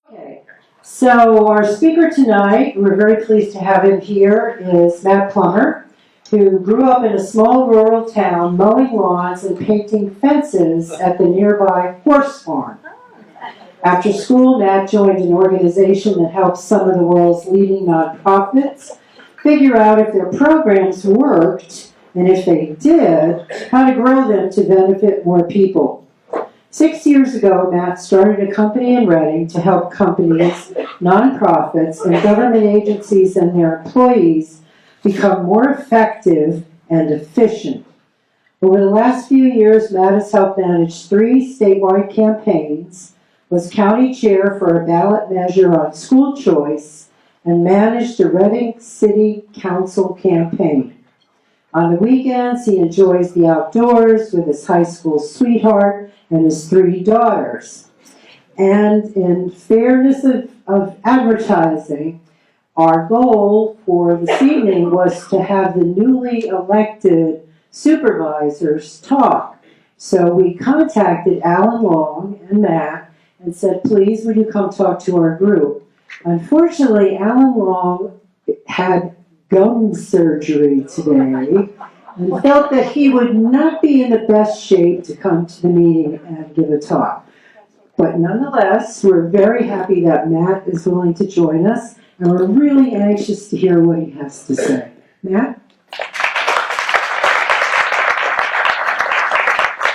Okay, so our speaker tonight, we're very pleased to have him here, is Matt Plummer, who grew up in a small rural town mowing lawns and painting fences at the nearby horse farm. After school, Matt joined an organization that helps some of the world's leading nonprofits figure out if their programs worked, and if they did, how to grow them to benefit more people. 6 years ago, Matt started a company in Reading to help companies, nonprofits, and government agencies and their employees become more effective and efficient. Over the last few years, Matt has helped manage 3 statewide campaigns, was county chair for a ballot measure on school choice, and managed the Reading City Council campaign. On the weekends, he enjoys the outdoors with his high school sweetheart and his 3 daughters. And in fairness of advertising, our goal for this evening was to have the newly elected supervisors talk. So we contacted Alan Long and Matt and said, please, would you come talk to our group? Unfortunately, Alan Long had gum surgery today and felt that he would not be in the best shape to come to the meeting and give a talk. But nonetheless, we're very happy that Matt is willing to join us, and we're really anxious to hear what he has to say. Matt?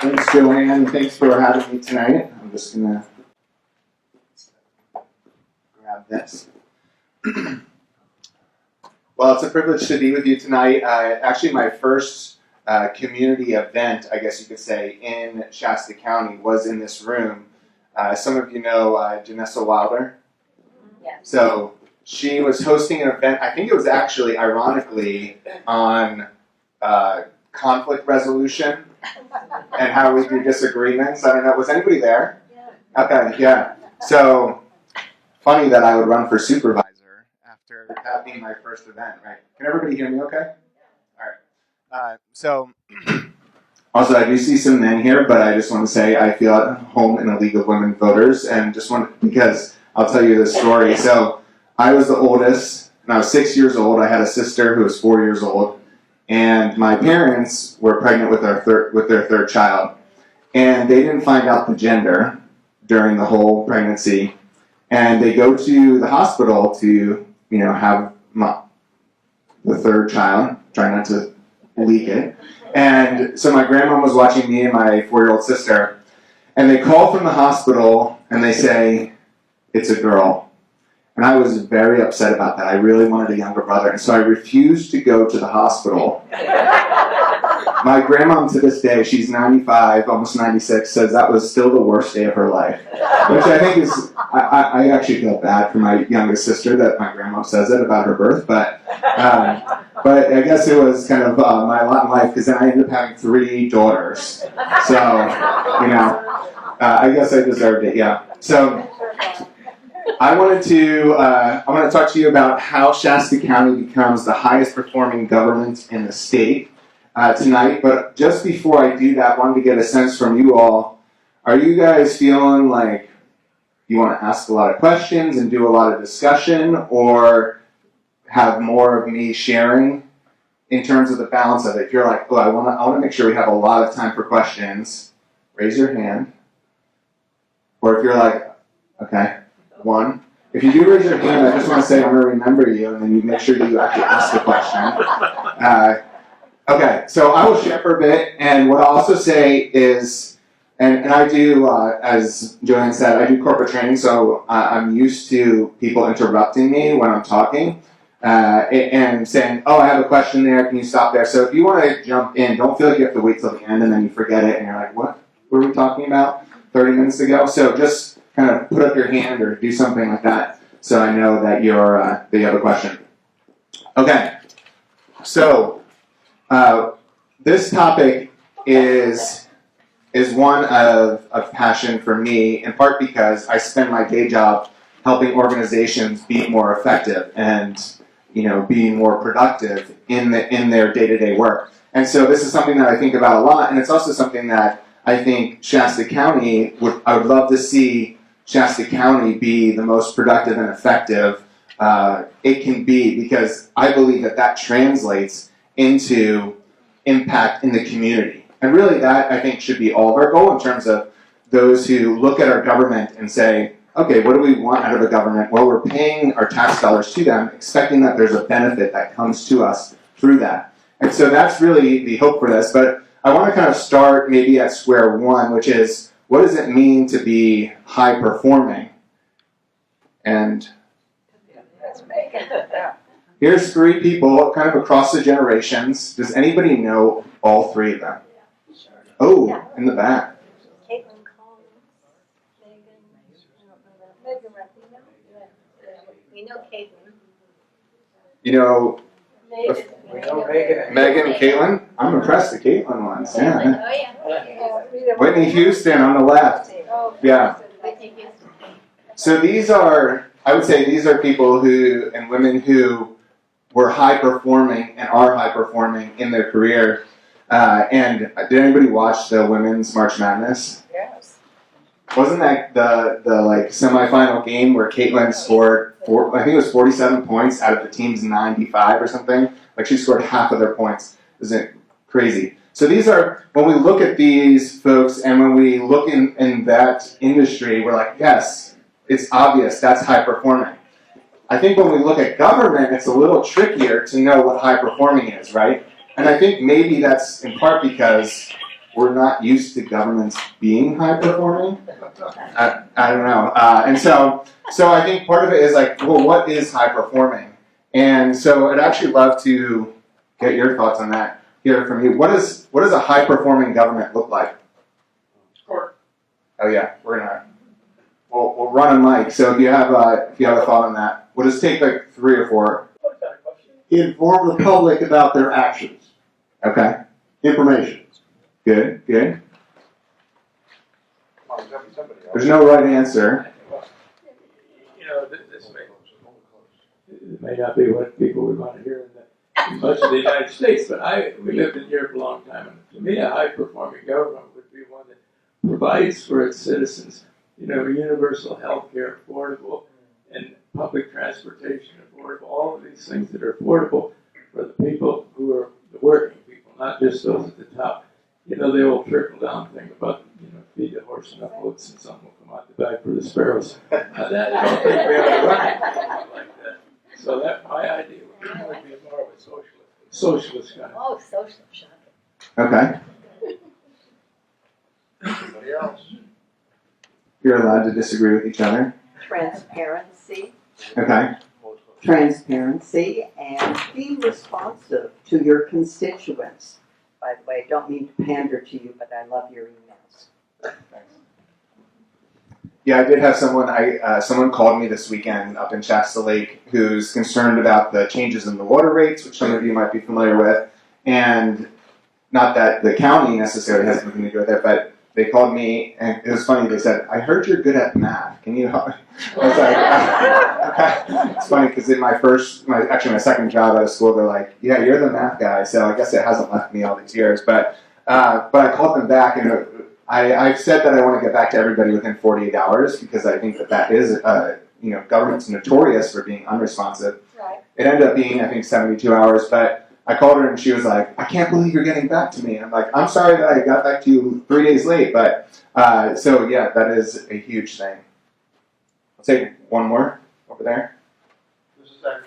Thanks, Joanne. Thanks for having me tonight. I'm just going to grab this. Well, it's a privilege to be with you tonight. Actually, my first community event, I guess you could say, in Shasta County was in this room. Some of you know Janessa Wilder. Yeah. So she was hosting an event, I think it was actually, ironically, on conflict resolution and how we do disagreements. I don't know, was anybody there? Yeah. Okay, yeah. So, funny that I would run for supervisor after that being my first event, right? Can everybody hear me okay? All right. Also, I do see some men here, but I just want to say I feel at home in a League of Women Voters, and because I'll tell you this story. So, I was the oldest, and I was 6 years old. I had a sister who was 4 years old, and my parents were pregnant with their third child, and they didn't find out the gender during the whole pregnancy, and they go to the hospital to have the third child, try not to leak it. And so my grandma was watching me and my 4-year-old sister, and they call from the hospital and they say, it's a girl. And I was very upset about that. I really wanted a younger brother, and so I refused to go to the hospital. My grandma, to this day, she's 95, almost 96, says that was still the worst day of her life. Which I think is, I actually feel bad for my youngest sister that my grandma says it about her birth, but I guess it was kind of my lot in life, because then I ended up having 3 daughters. So, I guess I deserved it, yeah. So, I want to talk to you about how Shasta County becomes the highest performing government in the state tonight. But just before I do that, I wanted to get a sense from you all. Are you guys feeling like you want to ask a lot of questions and do a lot of discussion, or have more of me sharing in terms of the balance of it? If you're like, I want to make sure we have a lot of time for questions, raise your hand. Or if you're like, okay. 1. If you do raise your hand, I just want to say I'm going to remember you, and then you make sure that you actually ask the question. Okay, so I will share for a bit, and what I'll also say is, and I do, as Joanne said, I do corporate training, so I'm used to people interrupting me when I'm talking, and saying, I have a question there, can you stop there? So if you want to jump in, don't feel like you have to wait till the end, and then you forget it, and you're like, what were we talking about 30 minutes ago? So just kind of put up your hand or do something like that, so I know that you have a question. Okay, so this topic is one of passion for me, in part because I spend my day job helping organizations be more effective and be more productive in their day-to-day work. And so this is something that I think about a lot, and it's also something that I think Shasta County I would love to see Shasta County be the most productive and effective it can be, because I believe that that translates into impact in the community. And really that, I think, should be all of our goal in terms of those who look at our government and say, okay, what do we want out of a government? Well, we're paying our tax dollars to them, expecting that there's a benefit that comes to us through that. And so that's really the hope for this. But I want to kind of start maybe at square one, which is, what does it mean to be high performing? And here's three people kind of across the generations. Does anybody know all three of them? Oh, in the back. Caitlin Collins, Megan Rapinoe. We know Caitlin. You know, Megan. Megan and Caitlin? I'm impressed the Caitlin ones. Yeah. Oh, yeah. Whitney Houston on the left. Yeah. Whitney Houston. So these are, I would say these are people who, and women who were high performing and are high performing in their career. And did anybody watch the Women's March Madness? Yes. Wasn't that the like semifinal game where Caitlin scored I think it was 47 points out of the team's 95 or something? Like she scored half of their points. Isn't it crazy? So these are, when we look at these folks and when we look in that industry, we're like, yes, it's obvious, that's high performing. I think when we look at government, it's a little trickier to know what high performing is, right? And I think maybe that's in part because we're not used to governments being high performing. I don't know. And so I think part of it is like, well, what is high performing? And so I'd actually love to get your thoughts on that, hear from you. What does a high performing government look like? Oh yeah, we'll run a mic. So if you have a thought on that, we'll just take like 3 or 4. Inform the public about their actions. Okay. Information. Good. There's no right answer. You know, this may not be what people would want to hear in much of the United States, but we lived in Europe a long time, and to me, a high-performing government would be one that provides for its citizens, you know, universal health care, affordable, and public transportation affordable, all of these things that are affordable for the people who are the working people, not just those at the top. You know, the old trickle-down thing about, you know, feed the horse enough oats and some will come out the back for the sparrows. That, I don't think we ought to run like that. So that's my idea. Would be more of a socialist kind of. Oh, social shocking. Okay. Anybody else? You're allowed to disagree with each other. Transparency, Okay. transparency, and be responsive to your constituents. By the way, don't mean to pander to you, but I love your emails. Yeah, I did have someone called me this weekend up in Shasta Lake who's concerned about the changes in the water rates, which some of you might be familiar with, and not that the county necessarily has anything to do with it, but they called me, and it was funny, they said, I heard you're good at math. Can you help me? I was like, okay. It's funny, because in my second job out of school, they're like, yeah, you're the math guy, so I guess it hasn't left me all these years. But I called them back, and I've said that I want to get back to everybody within 48 hours, because I think that is, government's notorious for being unresponsive. Right. It ended up being, I think, 72 hours, but I called her and she was like, I can't believe you're getting back to me. I'm like, I'm sorry that I got back to you 3 days late, but so yeah, that is a huge thing. I'll take one more over there. Just a second.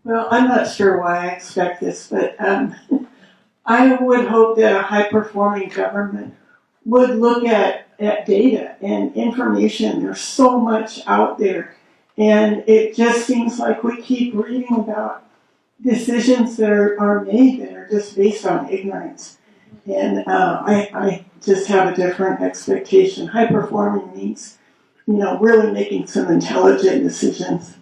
Well, I'm not sure why I expect this, but I would hope that a high-performing government would look at data and information. There's so much out there, and it just seems like we keep reading about decisions that are made that are just based on ignorance. And I just have a different expectation. High-performing means, really making some intelligent decisions.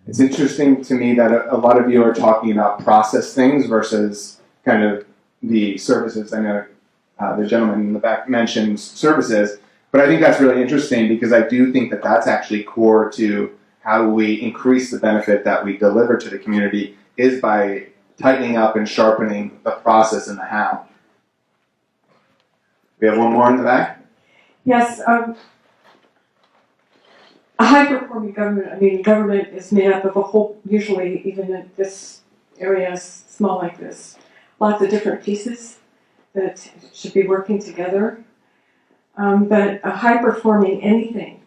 It's interesting to me that a lot of you are talking about process things versus kind of the services. I know the gentleman in the back mentions services, but I think that's really interesting because I do think that that's actually core to how we increase the benefit that we deliver to the community is by tightening up and sharpening the process and the how. We have one more in the back. Yes, a high-performing government, government is made up of a whole, usually even in this area is small like this, lots of different pieces that should be working together. But a high-performing anything,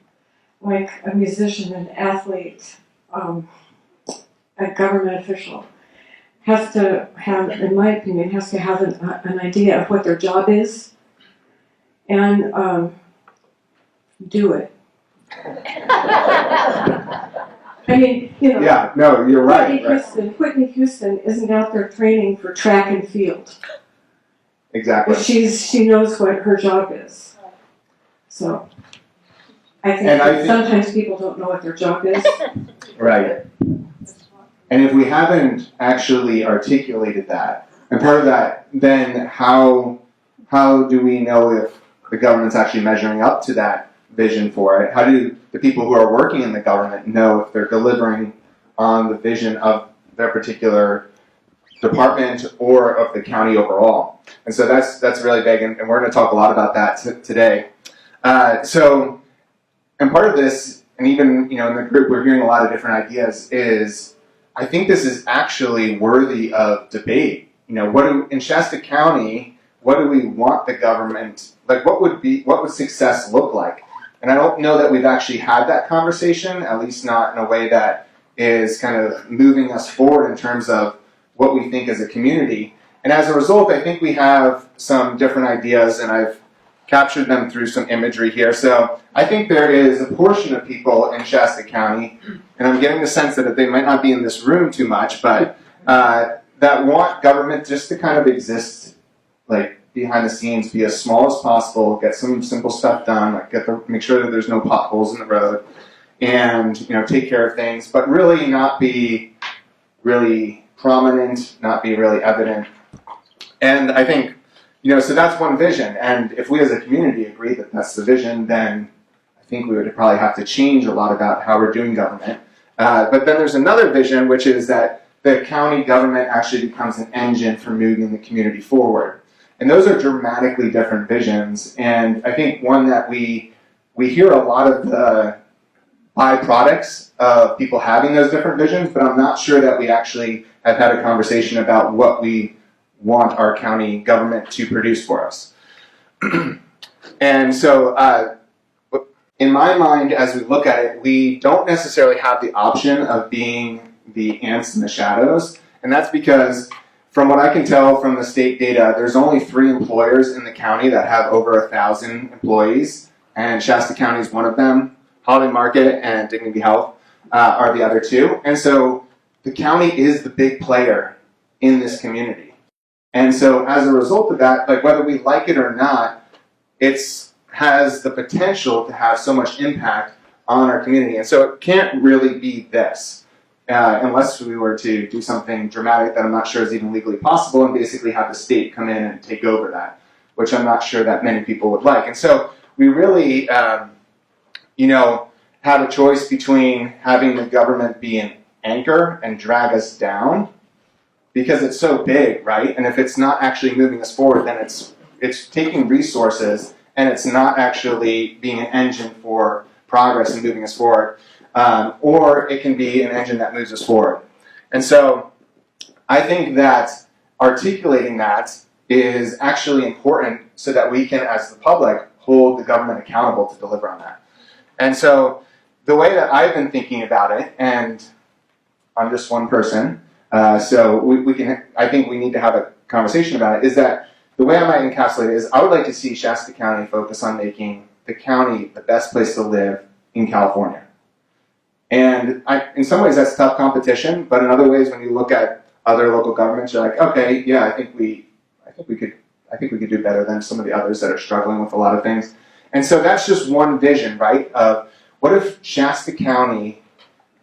like a musician, an athlete, a government official, has to have, in my opinion, has to have an idea of what their job is and do it. Yeah, no, you're right. Whitney Houston isn't out there training for track and field. Exactly. But she knows what her job is. So I think And I that think- sometimes people don't know what their job is. Right. And if we haven't actually articulated that, and part of that, then how do we know if the government's actually measuring up to that vision for it? How do the people who are working in the government know if they're delivering on the vision of their particular department or of the county overall? And so that's really big, and we're going to talk a lot about that today. And part of this, and even in the group, we're hearing a lot of different ideas. Is I think this is actually worthy of debate. In Shasta County, what do we want the government, like what would success look like? And I don't know that we've actually had that conversation, at least not in a way that is kind of moving us forward in terms of what we think as a community. And as a result, I think we have some different ideas, and I've captured them through some imagery here. So I think there is a portion of people in Shasta County, and I'm getting the sense that they might not be in this room too much, but that want government just to kind of exist, like behind the scenes, be as small as possible, get some simple stuff done, like make sure that there's no potholes in the road, and take care of things, but really not be really prominent, not be really evident. And I think, so that's one vision. And if we as a community agree that that's the vision, then I think we would probably have to change a lot about how we're doing government. But then there's another vision, which is that the county government actually becomes an engine for moving the community forward. And those are dramatically different visions. And I think one that we hear a lot of the byproducts of people having those different visions, but I'm not sure that we actually have had a conversation about what we want our county government to produce for us. And so in my mind, as we look at it, we don't necessarily have the option of being the ants in the shadows. And that's because, from what I can tell from the state data, there's only 3 employers in the county that have over 1,000 employees, and Shasta County is one of them. Holiday Market and Dignity Health are the other 2. And so the county is the big player in this community. And so as a result of that, like whether we like it or not, it has the potential to have so much impact on our community. And so it can't really be this, unless we were to do something dramatic that I'm not sure is even legally possible and basically have the state come in and take over that, which I'm not sure that many people would like. And so we really, have a choice between having the government be an anchor and drag us down, because it's so big, right? And if it's not actually moving us forward, then it's taking resources and it's not actually being an engine for progress and moving us forward. Or it can be an engine that moves us forward. And so I think that articulating that is actually important so that we can, as the public, hold the government accountable to deliver on that. And so the way that I've been thinking about it, and I'm just one person, so we can, I think we need to have a conversation about it, is that the way I might encapsulate it is I would like to see Shasta County focus on making the county the best place to live in California. And in some ways that's tough competition, but in other ways when you look at other local governments, you're like, okay, yeah, I think we could do better than some of the others that are struggling with a lot of things. And so that's just one vision, right? Of what if Shasta County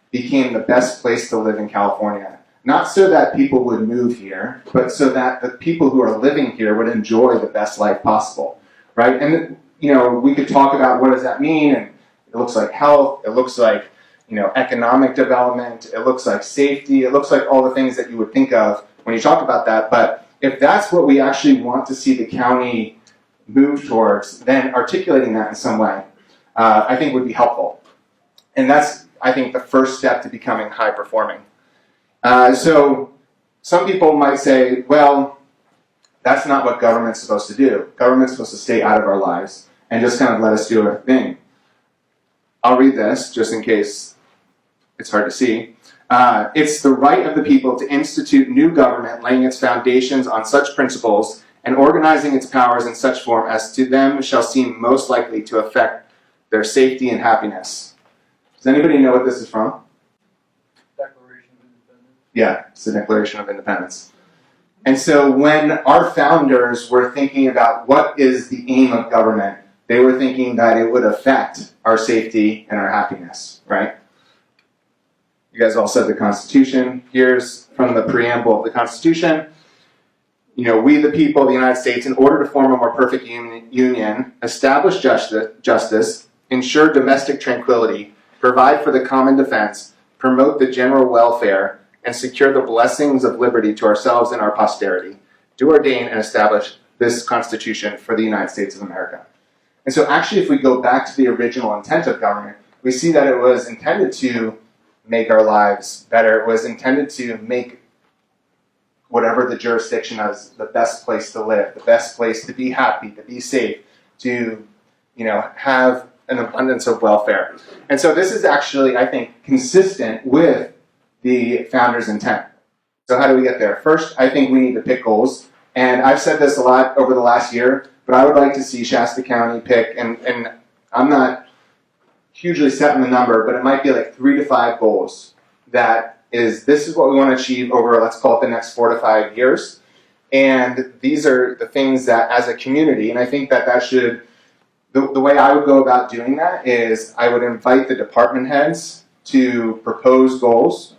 became the best place to live in California? Not so that people would move here, but so that the people who are living here would enjoy the best life possible, right? And we could talk about what does that mean, and it looks like health, it looks like economic development, it looks like safety, it looks like all the things that you would think of when you talk about that. But if that's what we actually want to see the county move towards, then articulating that in some way, I think would be helpful. And that's, I think, the first step to becoming high performing. So some people might say, well, that's not what government's supposed to do. Government's supposed to stay out of our lives and just kind of let us do our thing. I'll read this just in case it's hard to see. It's the right of the people to institute new government, laying its foundations on such principles and organizing its powers in such form as to them shall seem most likely to affect their safety and happiness. Does anybody know what this is from? Declaration of Independence. Yeah, it's the Declaration of Independence. And so when our founders were thinking about what is the aim of government, they were thinking that it would affect our safety and our happiness, right? You guys all said the Constitution. Here's from the preamble of the Constitution. You know, we the people of the United States, in order to form a more perfect union, establish justice, ensure domestic tranquility, provide for the common defense, promote the general welfare, and secure the blessings of liberty to ourselves and our posterity, do ordain and establish this Constitution for the United States of America. And so actually, if we go back to the original intent of government, we see that it was intended to make our lives better. It was intended to make whatever the jurisdiction is the best place to live, the best place to be happy, to be safe, to, you know, have an abundance of welfare. And so this is actually, I think, consistent with the founder's intent. So how do we get there? First, I think we need to pick goals. And I've said this a lot over the last year, but I would like to see Shasta County pick, and I'm not hugely set on the number, but it might be like 3 to 5 goals that this is what we want to achieve over, let's call it the next 4 to 5 years. And these are the things that as a community, and I think that should, the way I would go about doing that is I would invite the department heads to propose goals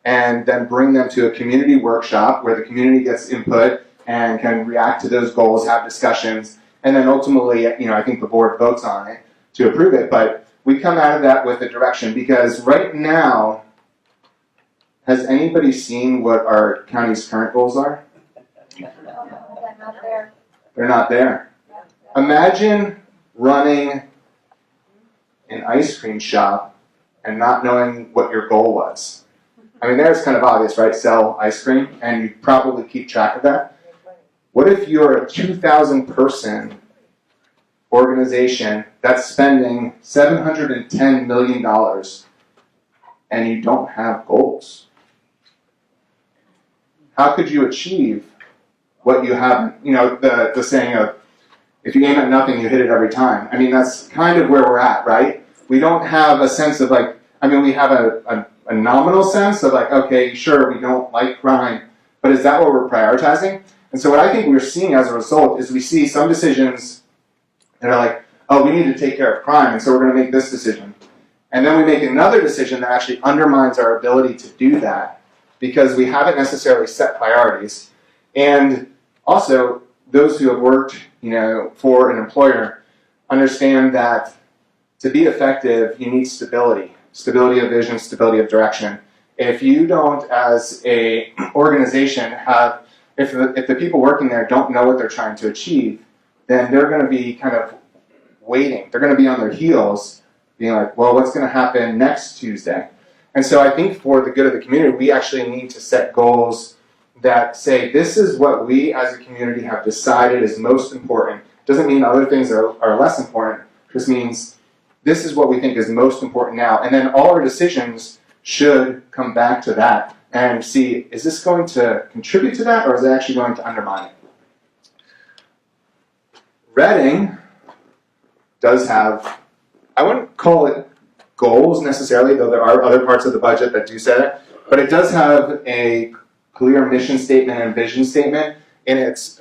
and then bring them to a community workshop where the community gets input and can react to those goals, have discussions, and then ultimately, you know, I think the board votes on it to approve it. But we come out of that with a direction, because right now, has anybody seen what our county's current goals are? They're not there. They're not there. Imagine running an ice cream shop and not knowing what your goal was. I mean, there's kind of obvious, right? Sell ice cream, and you probably keep track of that. What if you're a 2,000 person organization that's spending $710 million and you don't have goals? How could you achieve what you haven't? You know, the saying of, if you aim at nothing, you hit it every time. I mean, that's kind of where we're at, right? We don't have a sense of like, I mean, we have a nominal sense of like, okay, sure, we don't like crime, but is that what we're prioritizing? And so what I think we're seeing as a result is we see some decisions that are like, oh, we need to take care of crime, and so we're going to make this decision. And then we make another decision that actually undermines our ability to do that because we haven't necessarily set priorities. And also, those who have worked, you know, for an employer understand that to be effective, you need stability. Stability of vision, stability of direction. If you don't, as a organization, have, if the people working there don't know what they're trying to achieve, then they're going to be kind of waiting. They're going to be on their heels, being like, well, what's going to happen next Tuesday? And so I think for the good of the community, we actually need to set goals that say, this is what we as a community have decided is most important. Doesn't mean other things are less important. Just means this is what we think is most important now. And then all our decisions should come back to that and see, is this going to contribute to that, or is it actually going to undermine it? Reading does have, I wouldn't call it goals necessarily, though there are other parts of the budget that do say that, but it does have a clear mission statement and vision statement in its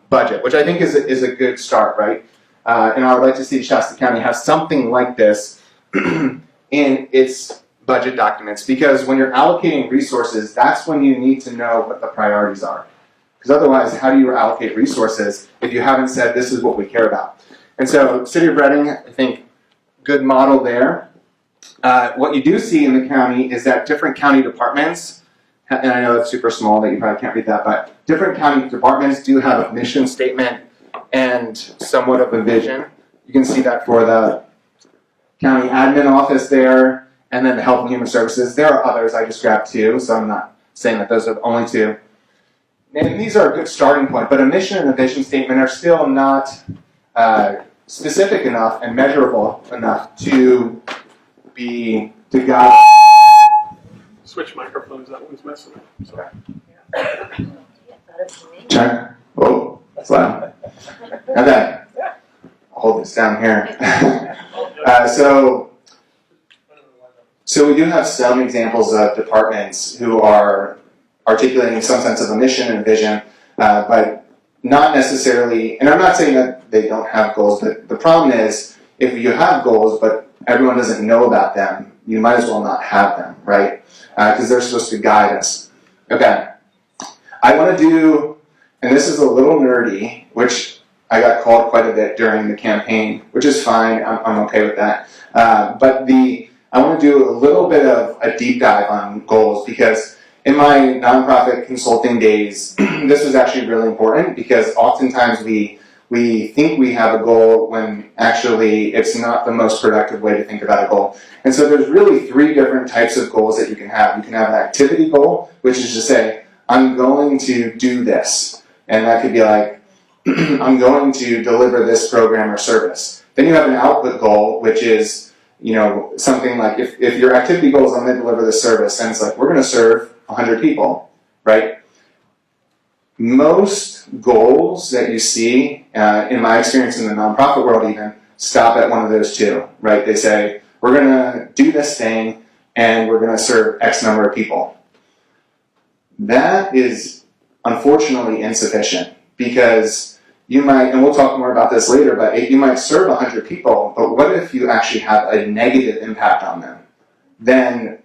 budget, which I think is a good start, right? And I would like to see Shasta County have something like this in its budget documents, because when you're allocating resources, that's when you need to know what the priorities are. Because otherwise, how do you allocate resources if you haven't said this is what we care about? And so, City of Reading, I think, good model there. What you do see in the county is that different county departments and I know it's super small that you probably can't read that, but different county departments do have a mission statement and somewhat of a vision. You can see that for the county admin office there, and then the Health and Human Services. There are others, I just grabbed two, so I'm not saying that those are the only two. And these are a good starting point, but a mission and a vision statement are still not specific enough and measurable enough to guide. Switch microphones, that one's messing up. Sorry. Check. Oh, that's loud. Okay. I'll hold this down here. So we do have some examples of departments who are articulating some sense of a mission and vision, but not necessarily, and I'm not saying that they don't have goals, but the problem is if you have goals but everyone doesn't know about them, you might as well not have them, right? Because they're supposed to guide us. Okay. I want to do, and this is a little nerdy, which I got called quite a bit during the campaign, which is fine, I'm okay with that. But I want to do a little bit of a deep dive on goals because in my nonprofit consulting days, this was actually really important because oftentimes we think we have a goal when actually it's not the most productive way to think about a goal. And so there's really three different types of goals that you can have. You can have an activity goal, which is to say, I'm going to do this. And that could be like, I'm going to deliver this program or service. Then you have an output goal, which is, something like if your activity goal is I'm going to deliver this service, and it's like, we're going to serve 100 people, right? Most goals that you see, in my experience in the nonprofit world even, stop at one of those two, right? They say, we're going to do this thing, and we're going to serve X number of people. That is unfortunately insufficient because you might, and we'll talk more about this later, but you might serve 100 people, but what if you actually have a negative impact on them? Then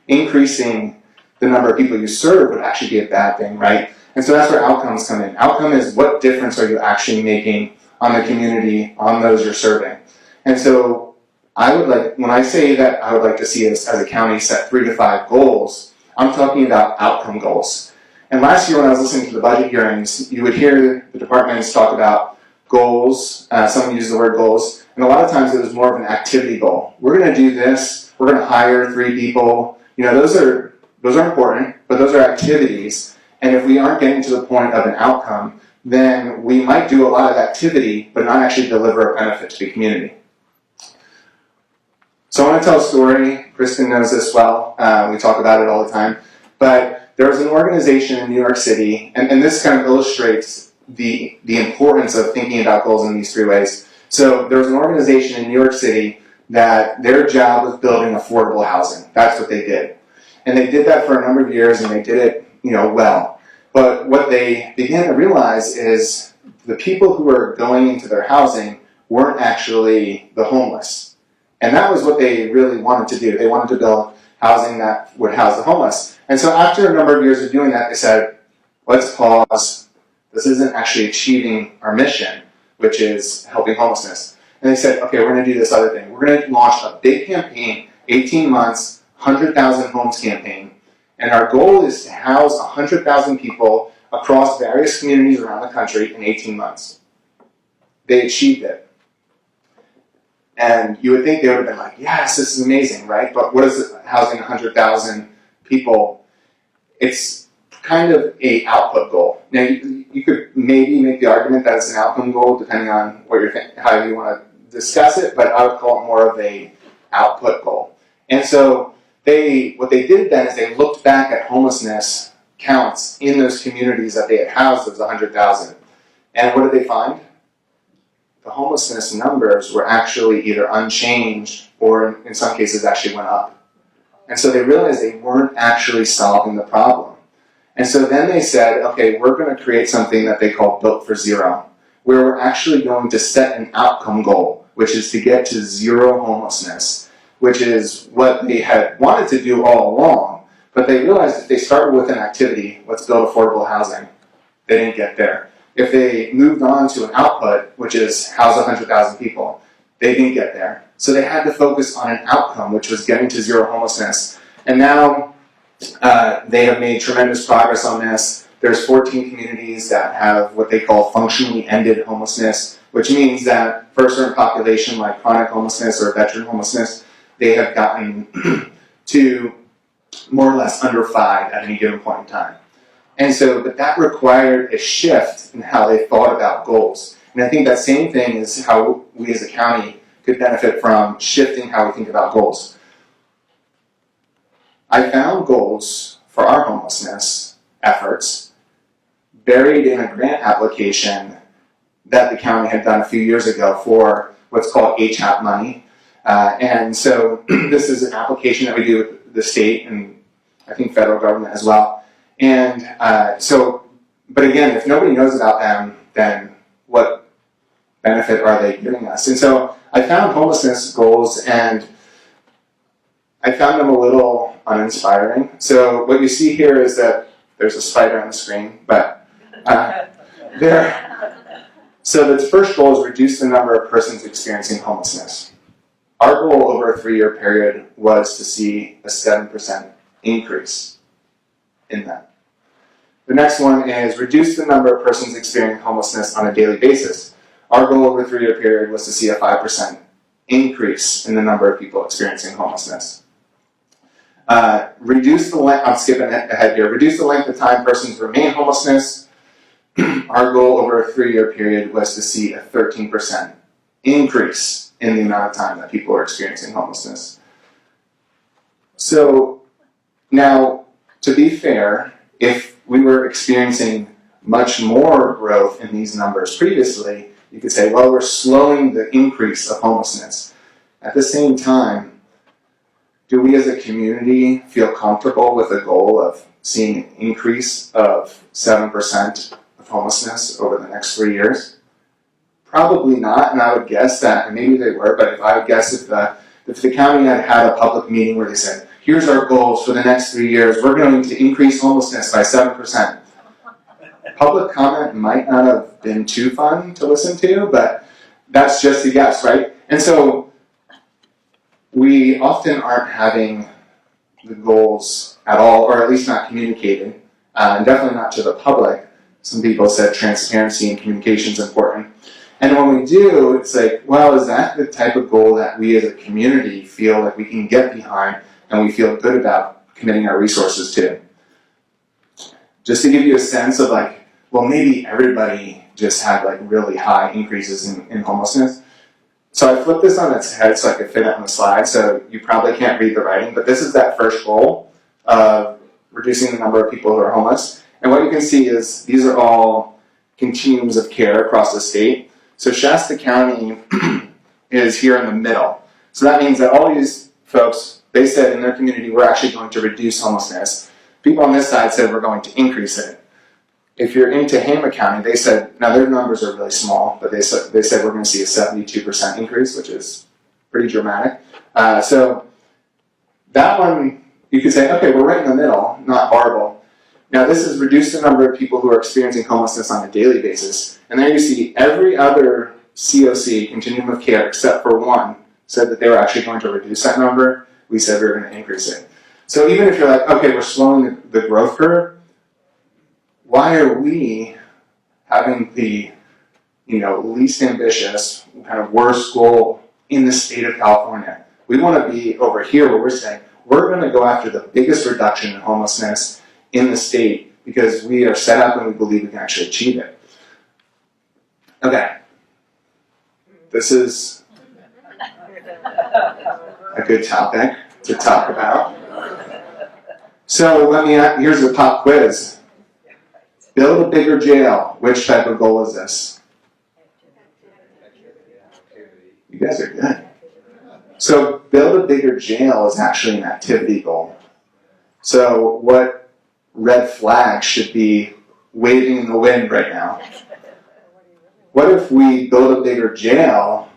increasing the number of people you serve would actually be a bad thing, right? And so that's where outcomes come in. Outcome is what difference are you actually making on the community, on those you're serving. And so when I say that I would like to see us as a county set 3 to 5 goals, I'm talking about outcome goals. And last year when I was listening to the budget hearings, you would hear the departments talk about goals. Someone used the word goals. And a lot of times it was more of an activity goal. We're going to do this. We're going to hire 3 people. Those are important, but those are activities. And if we aren't getting to the point of an outcome, then we might do a lot of activity, but not actually deliver a benefit to the community. So I want to tell a story. Kristen knows this well. We talk about it all the time. But there was an organization in New York City, and this kind of illustrates the importance of thinking about goals in these 3 ways. So there was an organization in New York City that their job was building affordable housing. That's what they did. And they did that for a number of years, and they did it, well. But what they began to realize is the people who were going into their housing weren't actually the homeless. And that was what they really wanted to do. They wanted to build housing that would house the homeless. And so after a number of years of doing that, they said, let's pause. This isn't actually achieving our mission, which is helping homelessness. And they said, okay, we're going to do this other thing. We're going to launch a big campaign, 18 months, 100,000 homes campaign. And our goal is to house 100,000 people across various communities around the country in 18 months. They achieved it. And you would think they would have been like, yes, this is amazing, right? But what is it, housing 100,000 people? It's kind of an output goal. Now, you could maybe make the argument that it's an outcome goal, depending on what you're how you want to discuss it, but I would call it more of an output goal. And so what they did then is they looked back at homelessness counts in those communities that they had housed of the 100,000. And what did they find? The homelessness numbers were actually either unchanged or in some cases actually went up. And so they realized they weren't actually solving the problem. And so then they said, okay, we're going to create something that they call Built for Zero, where we're actually going to set an outcome goal, which is to get to zero homelessness, which is what they had wanted to do all along. But they realized if they started with an activity, let's build affordable housing, they didn't get there. If they moved on to an output, which is house 100,000 people, they didn't get there. So they had to focus on an outcome, which was getting to zero homelessness. And now, They have made tremendous progress on this. There's 14 communities that have what they call functionally ended homelessness, which means that for a certain population like chronic homelessness or veteran homelessness, they have gotten to more or less under 5 at any given point in time. And so, but that required a shift in how they thought about goals. And I think that same thing is how we as a county could benefit from shifting how we think about goals. I found goals for our homelessness efforts buried in a grant application that the county had done a few years ago for what's called HAP money. And so this is an application that we do with the state and I think federal government as well. And but again, if nobody knows about them, then what benefit are they giving us? And so I found homelessness goals and I found them a little uninspiring. So what you see here is that there's a spider on the screen, but so the first goal is reduce the number of persons experiencing homelessness. Our goal over a 3-year period was to see a 7% increase in that. The next one is reduce the number of persons experiencing homelessness on a daily basis. Our goal over a 3-year period was to see a 5% increase in the number of people experiencing homelessness. Reduce the length, I'm skipping ahead here, reduce the length of time persons remain homelessness. Our goal over a 3-year period was to see a 13% increase in the amount of time that people are experiencing homelessness. So now, to be fair, if we were experiencing much more growth in these numbers previously, you could say, well, we're slowing the increase of homelessness. At the same time, do we as a community feel comfortable with a goal of seeing an increase of 7% of homelessness over the next 3 years? Probably not, and I would guess that, and maybe they were, but I would guess if the county had a public meeting where they said, here's our goals for the next 3 years, we're going to increase homelessness by 7%. Public comment might not have been too fun to listen to, but that's just a guess, right? And so we often aren't having the goals at all, or at least not communicated, and definitely not to the public. Some people said transparency and communication is important. And when we do, it's like, well, is that the type of goal that we as a community feel like we can get behind and we feel good about committing our resources to? Just to give you a sense of like, well, maybe everybody just had like really high increases in homelessness. So I flipped this on its head so I could fit it on the slide, so you probably can't read the writing, but this is that first goal of reducing the number of people who are homeless. And what you can see is these are all continuums of care across the state. So Shasta County is here in the middle. So that means that all these folks, they said in their community, we're actually going to reduce homelessness. People on this side said we're going to increase it. If you're in Tehama County, they said, now their numbers are really small, but they said we're going to see a 72% increase, which is pretty dramatic. So that one, you could say, okay, we're right in the middle, not horrible. Now this is reduce the number of people who are experiencing homelessness on a daily basis. And there you see every other COC, continuum of care, except for one, said that they were actually going to reduce that number. We said we were going to increase it. So even if you're like, okay, we're slowing the growth curve, why are we having the least ambitious, kind of worst goal in the state of California? We want to be over here where we're saying we're going to go after the biggest reduction in homelessness in the state because we are set up and we believe we can actually achieve it. Okay. This is a good topic to talk about. So here's the pop quiz. Build a bigger jail. Which type of goal is this? You guys are good. So build a bigger jail is actually an activity goal. So what red flag should be waving in the wind right now? What if we build a bigger jail,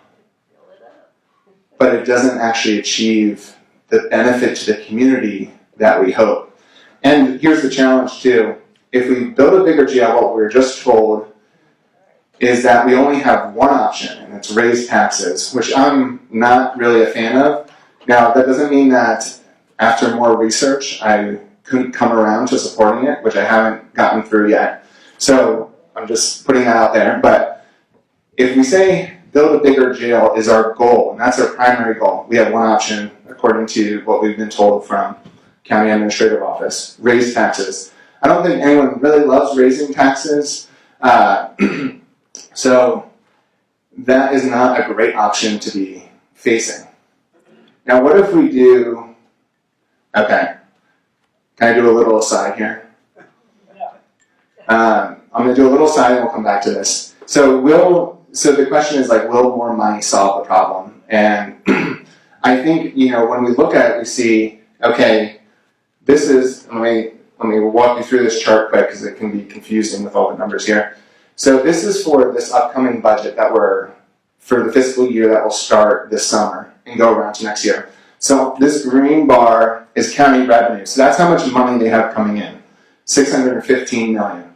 but it doesn't actually achieve the benefit to the community that we hope? And here's the challenge too. If we build a bigger jail, what we were just told is that we only have one option, and it's raise taxes, which I'm not really a fan of. Now, that doesn't mean that after more research, I couldn't come around to supporting it, which I haven't gotten through yet. So I'm just putting that out there. But if we say build a bigger jail is our goal, and that's our primary goal, we have one option according to what we've been told from county administrative office: raise taxes. I don't think anyone really loves raising taxes, so that is not a great option to be facing. Now, what if we do? Okay, can I do a little aside here? I'm going to do a little aside, and we'll come back to this. So the question is like, will more money solve the problem? And I think, when we look at it, we see, okay, this is, let me walk you through this chart quick because it can be confusing with all the numbers here. So this is for this upcoming budget for the fiscal year that will start this summer and go around to next year. So this green bar is county revenue. So that's how much money they have coming in, $615 million.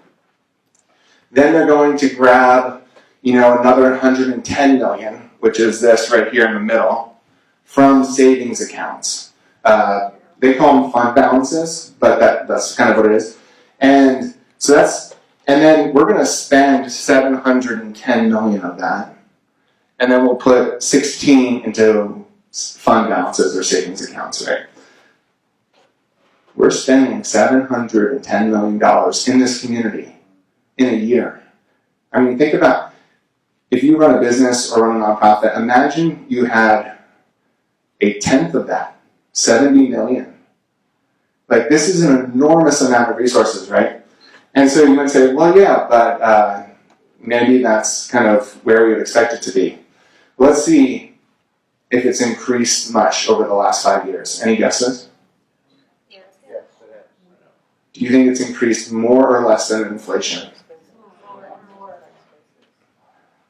Then they're going to grab, another $110 million, which is this right here in the middle, from savings accounts. They call them fund balances, but that's kind of what it is. And then we're going to spend $710 million of that, and then we'll put 16 into fund balances or savings accounts, right? We're spending $710 million in this community in a year. I mean, think about if you run a business or run a nonprofit, imagine you had a tenth of that, 70 million. Like, this is an enormous amount of resources, right? And so you might say, well, yeah, but maybe that's kind of where we would expect it to be. Let's see if it's increased much over the last 5 years. Any guesses? Yes. Do you think it's increased more or less than inflation?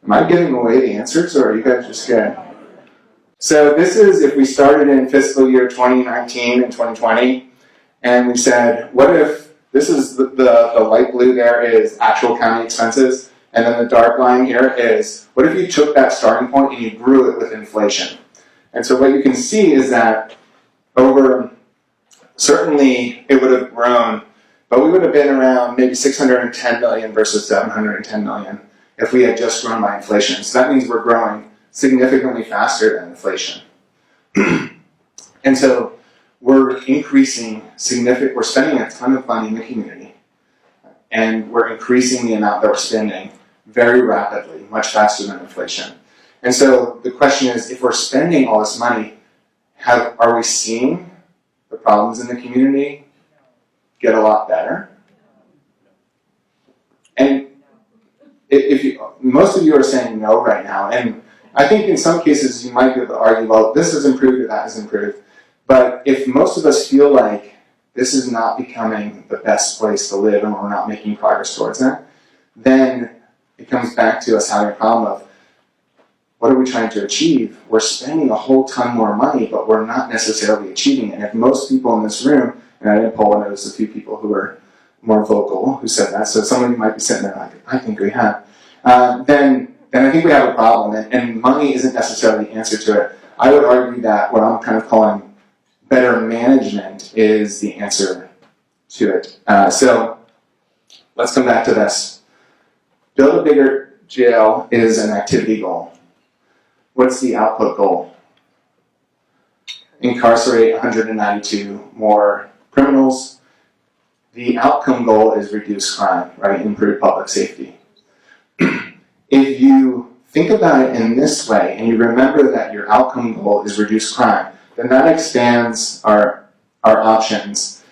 Am I giving away the answers, or are you guys just scared? So this is if we started in fiscal year 2019 and 2020, and we said, what if, this is the light blue there is actual county expenses, and then the dark line here is, what if you took that starting point and you grew it with inflation? And so what you can see is that certainly it would have grown, but we would have been around maybe 610 million versus 710 million if we had just grown by inflation. So that means we're growing significantly faster than inflation. And so we're increasing we're spending a ton of money in the community, and we're increasing the amount that we're spending very rapidly, much faster than inflation. And so the question is, if we're spending all this money, are we seeing the problems in the community get a lot better? And most of you are saying no right now, and I think in some cases you might be able to argue, well, this has improved or that has improved. But if most of us feel like this is not becoming the best place to live and we're not making progress towards that, then it comes back to us having a problem of, what are we trying to achieve? We're spending a whole ton more money, but we're not necessarily achieving it. And if most people in this room, and I didn't poll, and there was a few people who were more vocal who said that, so some of you might be sitting there like, I think we have, then I think we have a problem, and money isn't necessarily the answer to it. I would argue that what I'm kind of calling better management is the answer to it. So let's come back to this. Build a bigger jail is an activity goal. What's the output goal? Incarcerate 192 more criminals. The outcome goal is reduce crime, right? Improve public safety. If you think about it in this way, and you remember that your outcome goal is reduce crime, then that expands our options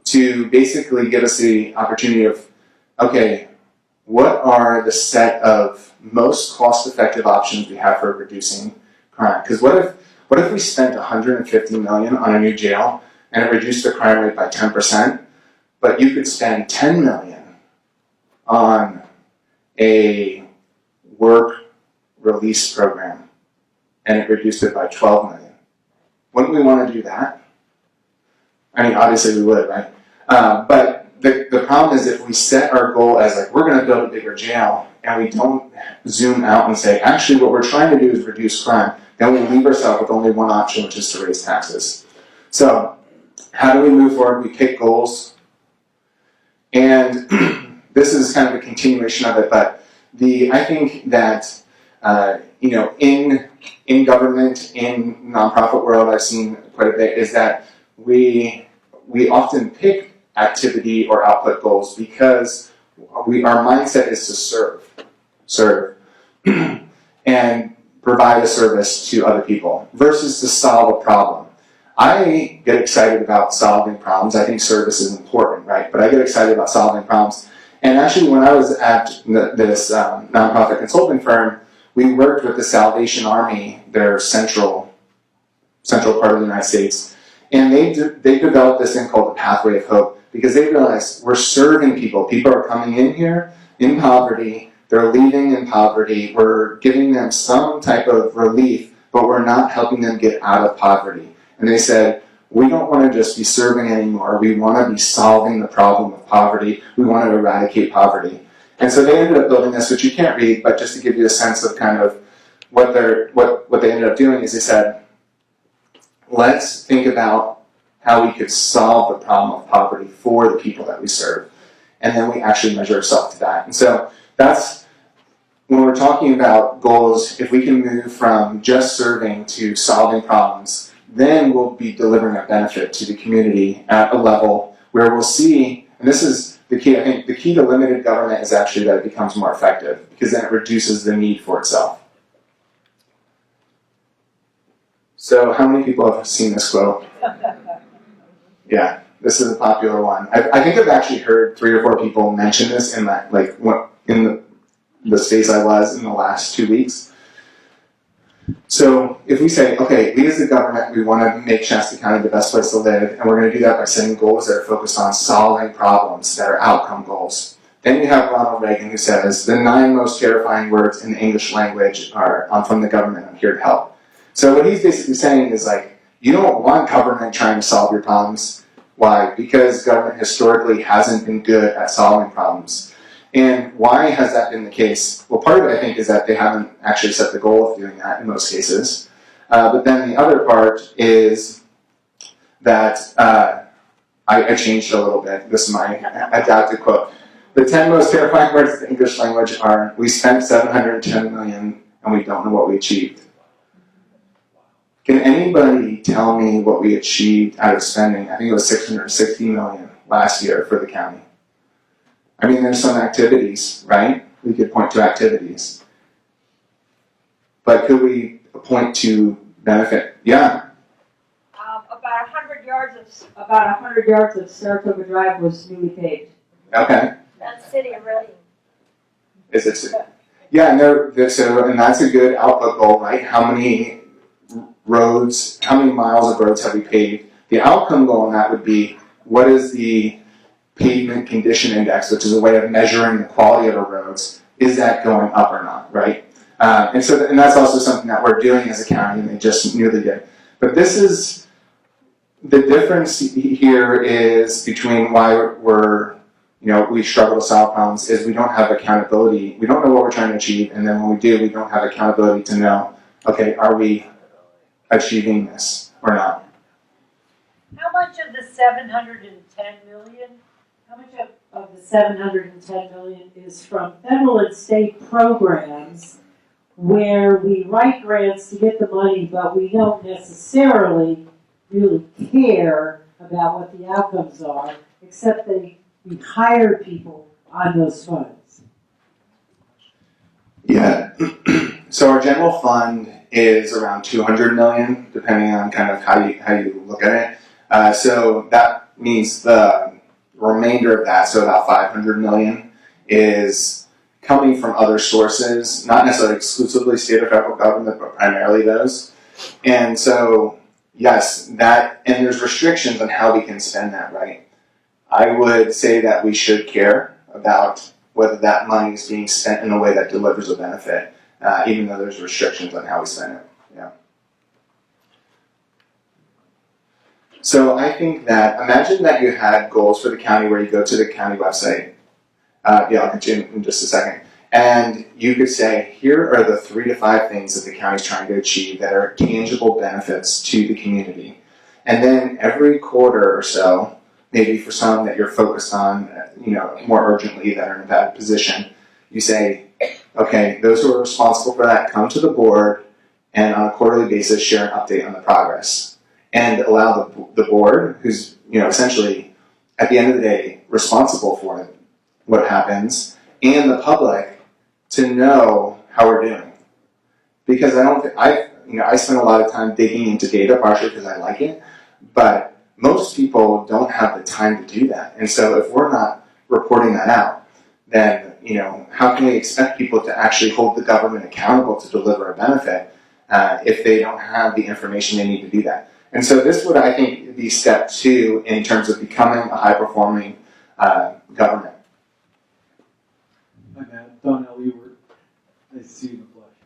to basically give us the opportunity of, okay, what are the set of most cost-effective options we have for reducing crime? Because what if we spent $150 million on a new jail and it reduced the crime rate by 10%, but you could spend $10 million on a work release program and it reduced it by $12 million. Wouldn't we want to do that? I mean, obviously we would, right? But the problem is if we set our goal as like, we're going to build a bigger jail, and we don't zoom out and say, actually what we're trying to do is reduce crime, then we leave ourselves with only one option, which is to raise taxes. So how do we move forward? We pick goals. And this is kind of a continuation of it, but I think that, in government, in nonprofit world, I've seen quite a bit, is that we often pick activity or output goals because our mindset is to serve, and provide a service to other people versus to solve a problem. I get excited about solving problems. I think service is important, right? But I get excited about solving problems. And actually, when I was at this nonprofit consulting firm, we worked with the Salvation Army, their central part of the United States, and they developed this thing called the Pathway of Hope because they realized we're serving people. People are coming in here in poverty. They're leaving in poverty. We're giving them some type of relief, but we're not helping them get out of poverty. And they said, we don't want to just be serving anymore. We want to be solving the problem of poverty. We want to eradicate poverty. And so they ended up building this, which you can't read, but just to give you a sense of kind of what they ended up doing is they said, let's think about how we could solve the problem of poverty for the people that we serve. And then we actually measure ourselves to that. And so that's, when we're talking about goals, if we can move from just serving to solving problems, then we'll be delivering a benefit to the community at a level where we'll see, and this is the key, I think the key to limited government is actually that it becomes more effective, because then it reduces the need for itself. So how many people have seen this quote? Yeah, this is a popular one. I think I've actually heard 3 or 4 people mention this in that, like, in the space I was in the last 2 weeks. So if we say, okay, we as the government, we want to make Shasta County the best place to live, and we're going to do that by setting goals that are focused on solving problems that are outcome goals. Then you have Ronald Reagan who says, the 9 most terrifying words in the English language are, I'm from the government, I'm here to help. So what he's basically saying is like, you don't want government trying to solve your problems. Why? Because government historically hasn't been good at solving problems. And why has that been the case? Well, part of it, I think, is that they haven't actually set the goal of doing that in most cases. But then the other part is that I changed a little bit. This is my adapted quote. The 10 most terrifying words in the English language are, we spent $710 million and we don't know what we achieved. Can anybody tell me what we achieved out of spending? I think it was $660 million last year for the county. I mean, there's some activities, right? We could point to activities. But could we point to benefit? Yeah. About 100 yards of Saratoga Drive was newly paved. Okay. That's City of Reading. Is it? Yeah, no, so, and that's a good output goal, right? How many roads, how many miles of roads have we paved? The outcome goal on that would be, what is the pavement condition index, which is a way of measuring the quality of our roads? Is that going up or not, right? And that's also something that we're doing as a county, and they just newly did. But this is, the difference here is between why we struggle to solve problems is we don't have accountability. We don't know what we're trying to achieve, and then when we do, we don't have accountability to know, okay, are we achieving this or not? How much of the 710 million? How much of the 710 million is from federal and state programs where we write grants to get the money, but we don't necessarily really care about what the outcomes are, except we hire people on those funds? Yeah. So our general fund is around 200 million, depending on kind of how you look at it. So that means the remainder of that, so about 500 million, is coming from other sources, not necessarily exclusively state or federal government, but primarily those. And so, yes, that, and there's restrictions on how we can spend that, right? I would say that we should care about whether that money is being spent in a way that delivers a benefit, even though there's restrictions on how we spend it. Yeah. So I think that, imagine that you had goals for the county where you go to the county website. I'll continue in just a second. And you could say, here are the 3 to 5 things that the county's trying to achieve that are tangible benefits to the community. And then every quarter or so, maybe for some that you're focused on, more urgently that are in a bad position, you say, okay, those who are responsible for that come to the board and on a quarterly basis share an update on the progress. And allow the board, who's essentially at the end of the day responsible for it, what happens, and the public to know how we're doing. Because I spend a lot of time digging into data, partially because I like it, but most people don't have the time to do that. And so if we're not reporting that out, then how can we expect people to actually hold the government accountable to deliver a benefit if they don't have the information they need to do that? And so this would, I think, be step 2 in terms of becoming a high-performing government. Hi, Matt. Donnell Ewert. Nice to see you in the flesh.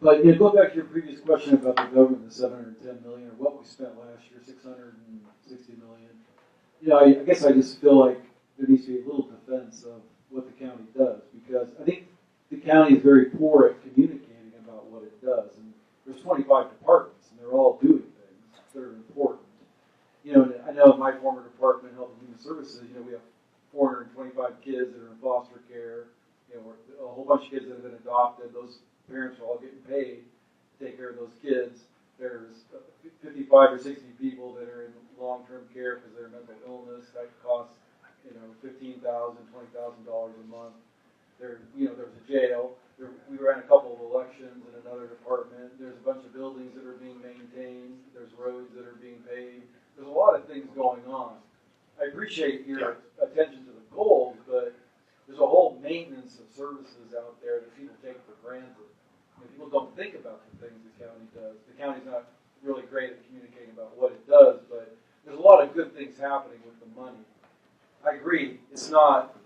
But go back to your previous question about the government, the 710 million, or what we spent last year, 660 million. I guess I just feel like there needs to be a little defense of what the county does, because I think the county is very poor at communicating about what it does. And there's 25 departments, and they're all doing things that are important. And I know in my former department, Health and Human Services, we have 425 kids that are in foster care. A whole bunch of kids that have been adopted. Those parents are all getting paid to take care of those kids. There's 55 or 60 people that are in long-term care because they're mental illness. That costs, $15,000, $20,000 a month. There's a jail. We ran a couple of elections in another department. There's a bunch of buildings that are being maintained. There's roads that are being paved. There's a lot of things going on. I appreciate your attention to the goals, but there's a whole maintenance of services out there that people take for granted. People don't think about the things the county does. The county's not really great at communicating about what it does, but there's a lot of good things happening with the money. I agree, it's not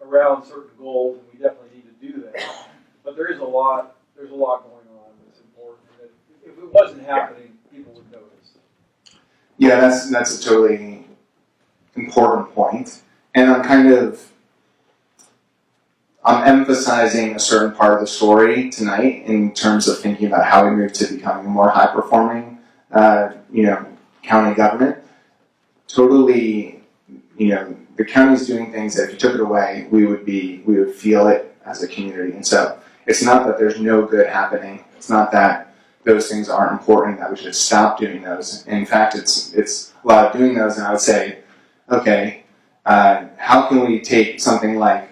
around certain goals, and we definitely need to do that. But there's a lot going on that's important. That if it wasn't happening, people would notice. Yeah, that's a totally important point. And I'm emphasizing a certain part of the story tonight in terms of thinking about how we move to becoming a more high-performing, county government. Totally, the county's doing things that if you took it away, we would feel it as a community. And so it's not that there's no good happening. It's not that those things aren't important, that we should stop doing those. In fact, it's a lot of doing those, and I would say, okay, how can we take something like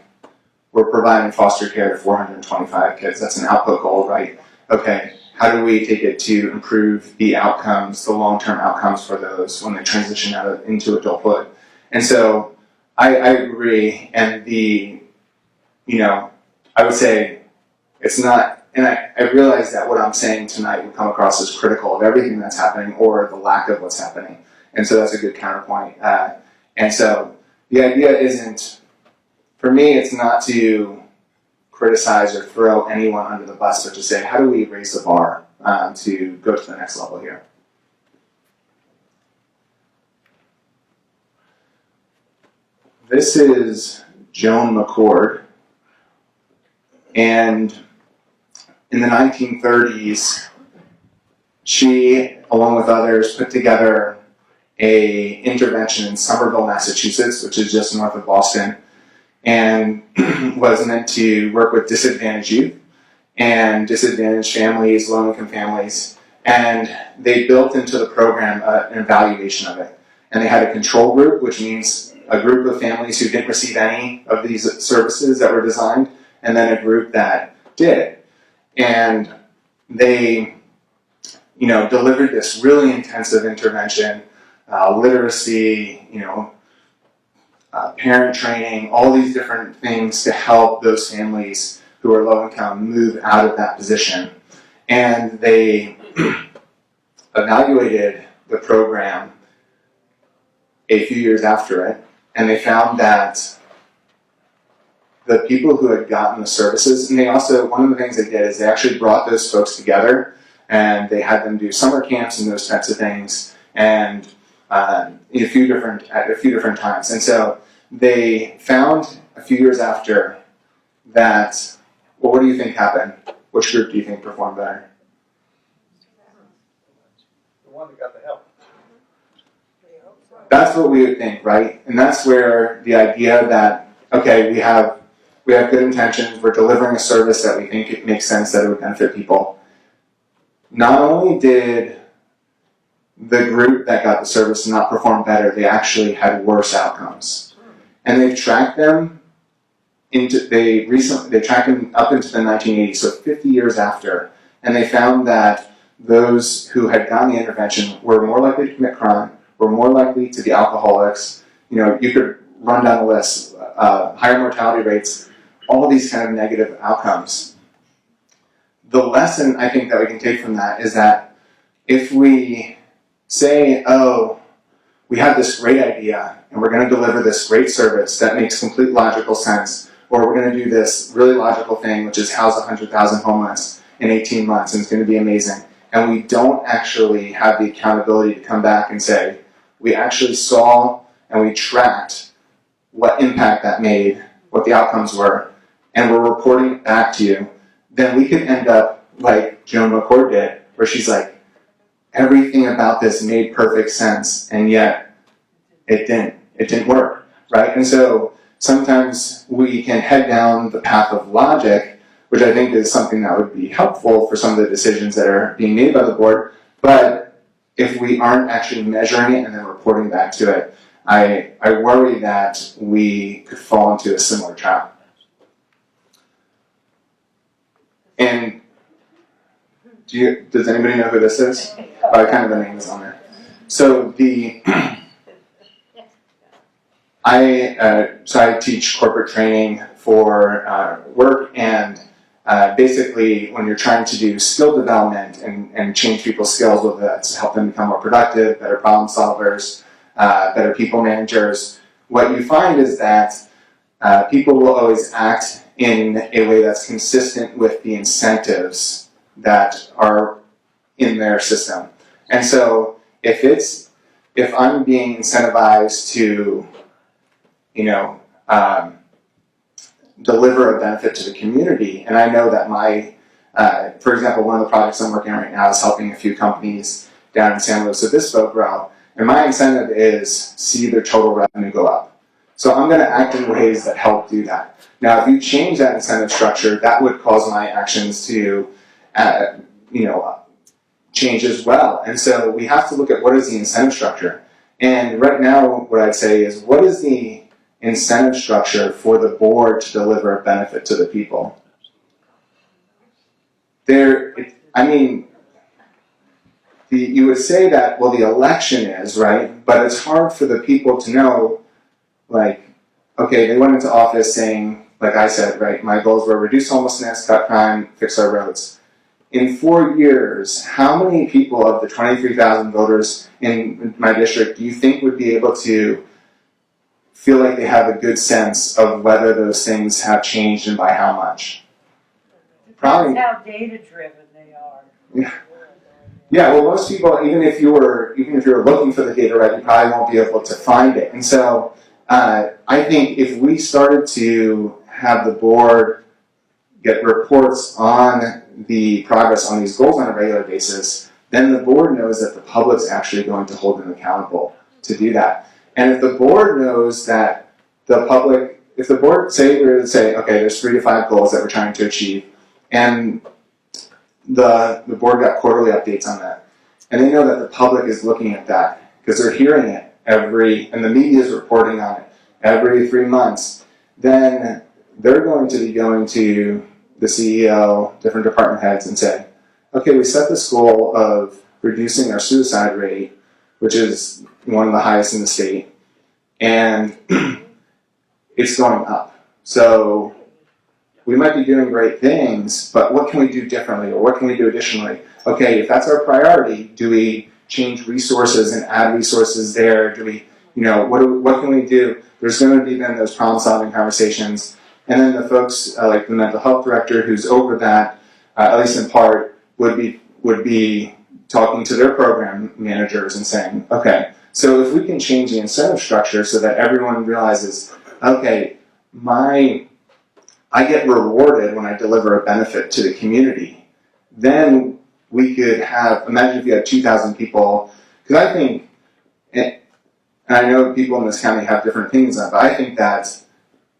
we're providing foster care to 425 kids. That's an output goal, right? Okay, how do we take it to improve the outcomes, the long-term outcomes for those when they transition into adulthood? And so I agree, and I would say it's not, and I realize that what I'm saying tonight would come across as critical of everything that's happening or the lack of what's happening. And so that's a good counterpoint. And so the idea isn't, for me, it's not to criticize or throw anyone under the bus, but to say, how do we raise the bar to go to the next level here? This is Joan McCord, and in the 1930s, she, along with others, put together a intervention in Somerville, Massachusetts, which is just north of Boston, and was meant to work with disadvantaged youth and disadvantaged families, low-income families, and they built into the program an evaluation of it. And they had a control group, which means a group of families who didn't receive any of these services that were designed, and then a group that did. And they, delivered this really intensive intervention, literacy, parent training, all these different things to help those families who are low income move out of that position. And they evaluated the program a few years after it, and they found that the people who had gotten the services, and they also, one of the things they did is they actually brought those folks together and they had them do summer camps and those types of things, and at a few different times. And so they found a few years after that, well, what do you think happened? Which group do you think performed better? The one that got the help. That's what we would think, right? And that's where the idea that, okay, we have good intentions, we're delivering a service that we think it makes sense that it would benefit people. Not only did the group that got the service not perform better, they actually had worse outcomes. And they've tracked them they tracked them up into the 1980s, so 50 years after, and they found that those who had gotten the intervention were more likely to commit crime, were more likely to be alcoholics. You could run down the list, higher mortality rates, all of these kind of negative outcomes. The lesson I think that we can take from that is that if we say, oh, we have this great idea and we're going to deliver this great service that makes complete logical sense, or we're going to do this really logical thing, which is house 100,000 homeless in 18 months and it's going to be amazing, and we don't actually have the accountability to come back and say, we actually saw and we tracked what impact that made, what the outcomes were, and we're reporting it back to you, then we could end up like Joan McCord did, where she's like, everything about this made perfect sense, and yet it didn't work, right? And so sometimes we can head down the path of logic, which I think is something that would be helpful for some of the decisions that are being made by the board, but if we aren't actually measuring it and then reporting back to it, I worry that we could fall into a similar trap. And does anybody know who this is? Kind of the name is on there. So I teach corporate training for work, and basically when you're trying to do skill development and change people's skills, whether that's help them become more productive, better problem solvers, better people managers, what you find is that people will always act in a way that's consistent with the incentives that are in their system. And so if I'm being incentivized to, deliver a benefit to the community, and I know that for example, one of the projects I'm working on right now is helping a few companies down in San Luis Obispo grow, and my incentive is see their total revenue go up. So I'm going to act in ways that help do that. Now, if you change that incentive structure, that would cause my actions to, change as well. And so we have to look at what is the incentive structure. And right now, what I'd say is, what is the incentive structure for the board to deliver a benefit to the people? You would say that, well, the election is, right? But it's hard for the people to know, like, okay, they went into office saying, like I said, right, my goals were reduce homelessness, cut crime, fix our roads. In 4 years, how many people of the 23,000 voters in my district do you think would be able to feel like they have a good sense of whether those things have changed and by how much? Probably. Depends how data-driven they are. Yeah, well, most people, even if you were looking for the data, right, you probably won't be able to find it. And so I think if we started to have the board get reports on the progress on these goals on a regular basis, then the board knows that the public's actually going to hold them accountable to do that. And if the board knows that if the board say, okay, there's 3 to 5 goals that we're trying to achieve, and the board got quarterly updates on that, and they know that the public is looking at that because they're hearing it and the media is reporting on it every 3 months, then they're going to be going to the CEO, different department heads, and say, okay, we set this goal of reducing our suicide rate, which is one of the highest in the state, and it's going up. So we might be doing great things, but what can we do differently, or what can we do additionally? Okay, if that's our priority, do we change resources and add resources there? Do we, what can we do? There's going to be then those problem-solving conversations. And then the folks like the mental health director who's over that, at least in part, would be talking to their program managers and saying, okay, so if we can change the incentive structure so that everyone realizes, okay, I get rewarded when I deliver a benefit to the community, then we could imagine if you had 2,000 people, because I think And I know people in this county have different opinions on it, but I think that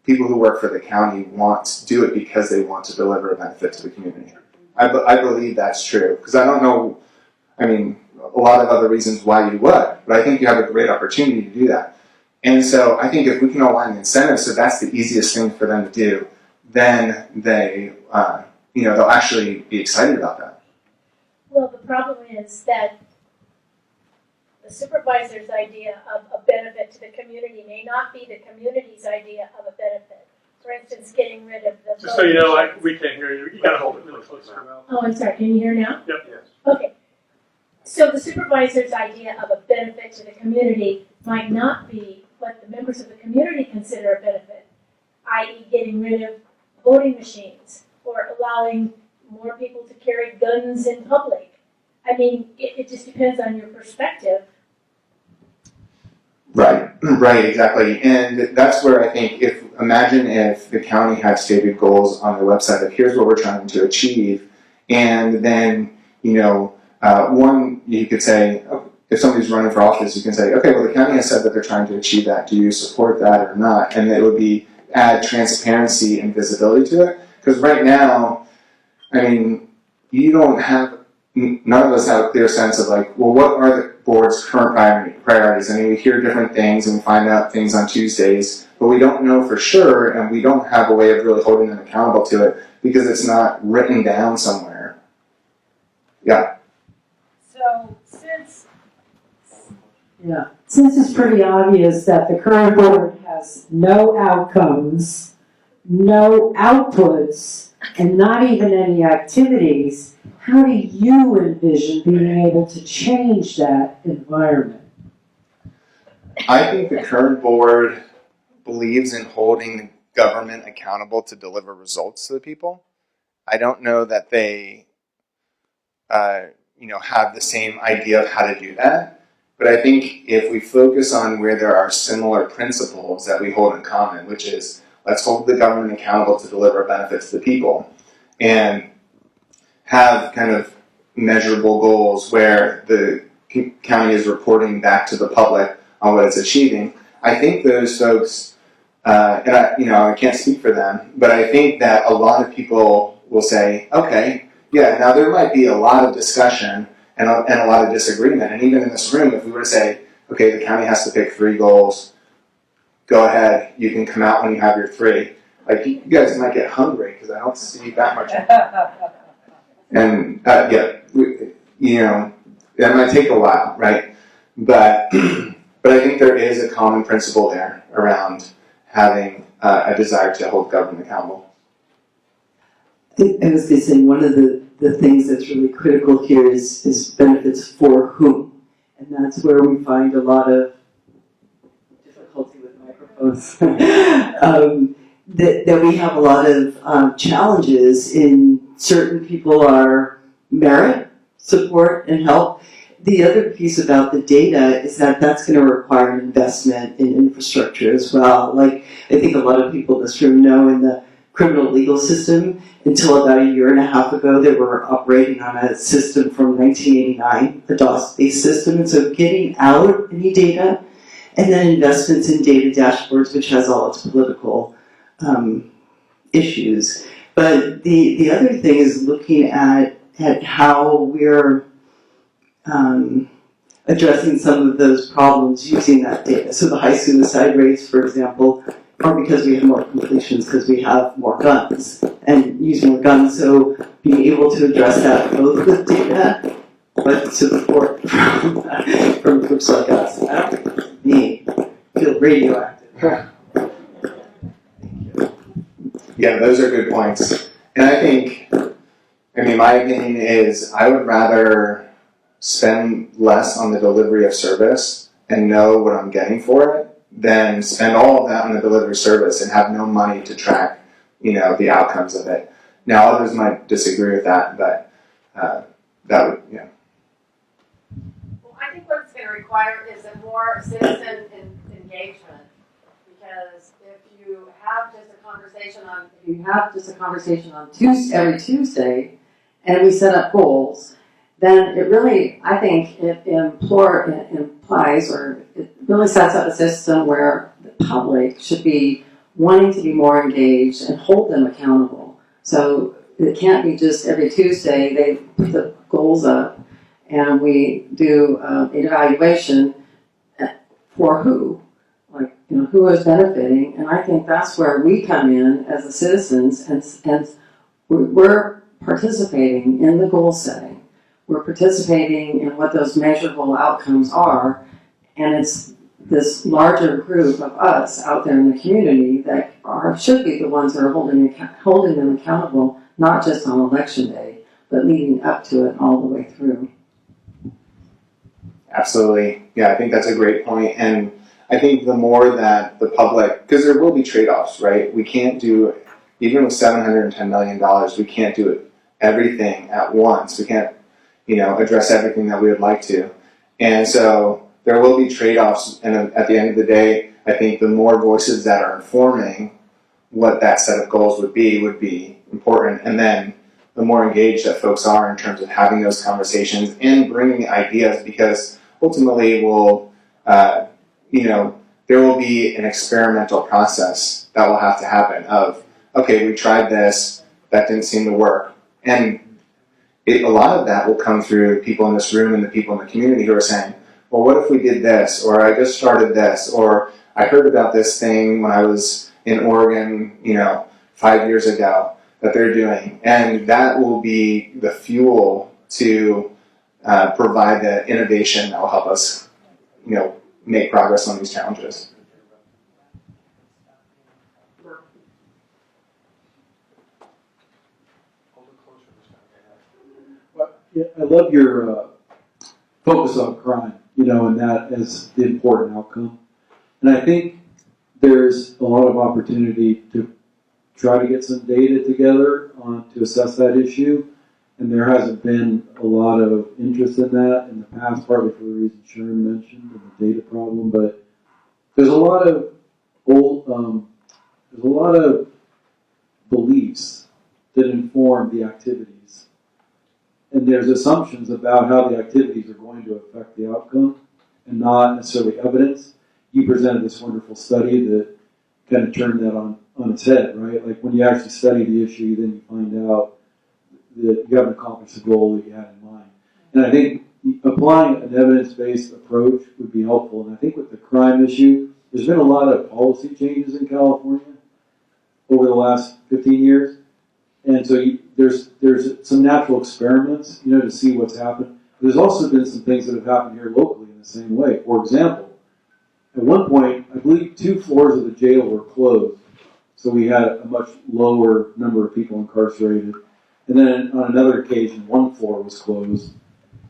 people who work for the county want to do it because they want to deliver a benefit to the community. I believe that's true, because I don't know, I mean, a lot of other reasons why you would, but I think you have a great opportunity to do that. And so I think if we can align incentives so that's the easiest thing for them to do, then they, they'll actually be excited about that. Well, the problem is that the supervisor's idea of a benefit to the community may not be the community's idea of a benefit. For instance, getting rid of the. Just so you know, we can't hear you. You gotta hold it really close to your mouth. Oh, I'm sorry, can you hear now? Yep. Yes. Okay. So the supervisor's idea of a benefit to the community might not be what the members of the community consider a benefit, i.e. getting rid of voting machines or allowing more people to carry guns in public. I mean, it just depends on your perspective. Right, exactly. And that's where I think imagine if the county had stated goals on their website of here's what we're trying to achieve, and then, one, you could say, if somebody's running for office, you can say, okay, well, the county has said that they're trying to achieve that. Do you support that or not? And it would be add transparency and visibility to it. Because right now, I mean, none of us have a clear sense of like, well, what are the board's current priorities? I mean, we hear different things and we find out things on Tuesdays, but we don't know for sure, and we don't have a way of really holding them accountable to it because it's not written down somewhere. Yeah. So Since it's pretty obvious that the current board has no outcomes, no outputs, and not even any activities, how do you envision being able to change that environment? I think the current board believes in holding the government accountable to deliver results to the people. I don't know that they, have the same idea of how to do that. But I think if we focus on where there are similar principles that we hold in common, which is let's hold the government accountable to deliver benefits to the people, and have kind of measurable goals where the county is reporting back to the public on what it's achieving, I think those folks, and I can't speak for them, but I think that a lot of people will say, okay, yeah, now there might be a lot of discussion and a lot of disagreement, and even in this room, if we were to say, okay, the county has to pick 3 goals, go ahead, you can come out when you have your 3. Like, you guys might get hungry because I don't see that much. And, that might take a while, right? But I think there is a common principle there around having a desire to hold government accountable. I was going to say, one of the things that's really critical here is benefits for whom. And that's where we find a lot of difficulty with microphones. That we have a lot of challenges in certain people are merit, support, and help. The other piece about the data is that that's going to require an investment in infrastructure as well. Like, I think a lot of people in this room know in the criminal legal system, until about a year and a half ago, they were operating on a system from 1989, a DOS-based system. And so getting out any data, and then investments in data dashboards, which has all its political issues. But the other thing is looking at how we're addressing some of those problems using that data. So the high suicide rates, for example, are because we have more completions because we have more guns and use more guns. So being able to address that both with data, but support from groups like us. I don't need feel radioactive. Yeah, those are good points. And I think, my opinion is I would rather spend less on the delivery of service and know what I'm getting for it than spend all of that on the delivery service and have no money to track, the outcomes of it. Now, others might disagree with that, but that would, Well, I think what it's going to require is a more citizen engagement, because if you have just a conversation on every Tuesday, and we set up goals, then it really, I think, it implies or it really sets up a system where the public should be wanting to be more engaged and hold them accountable. So it can't be just every Tuesday they put the goals up and we do an evaluation for who, like, you know, who is benefiting. And I think that's where we come in as the citizens, and we're participating in the goal setting. We're participating in what those measurable outcomes are, and it's this larger group of us out there in the community that should be the ones that are holding them accountable, not just on election day, but leading up to it all the way through. Absolutely. Yeah, I think that's a great point. And I think the more that the public, because there will be trade-offs, right? We can't do, even with $710 million, we can't do everything at once. We can't, address everything that we would like to. And so there will be trade-offs. And at the end of the day, I think the more voices that are informing what that set of goals would be important. And then the more engaged that folks are in terms of having those conversations and bringing ideas, because ultimately there will be an experimental process that will have to happen of, okay, we tried this, that didn't seem to work. And a lot of that will come through people in this room and the people in the community who are saying, well, what if we did this? Or I just started this, or I heard about this thing when I was in Oregon, 5 years ago that they're doing. And that will be the fuel to provide the innovation that will help us, make progress on these challenges. Yeah, I love your focus on crime, and that as the important outcome. And I think there's a lot of opportunity to try to get some data together to assess that issue. And there hasn't been a lot of interest in that in the past, partly for the reason Sharon mentioned, the data problem. But there's a lot of beliefs that inform the activities. And there's assumptions about how the activities are going to affect the outcome and not necessarily evidence. You presented this wonderful study that kind of turned that on its head, right? Like when you actually study the issue, then you find out that you haven't accomplished the goal that you had in mind. And I think applying an evidence-based approach would be helpful. And I think with the crime issue, there's been a lot of policy changes in California over the last 15 years. And so there's some natural experiments, to see what's happened. But there's also been some things that have happened here locally in the same way. For example, at one point, I believe 2 floors of the jail were closed. So we had a much lower number of people incarcerated. And then on another occasion, 1 floor was closed.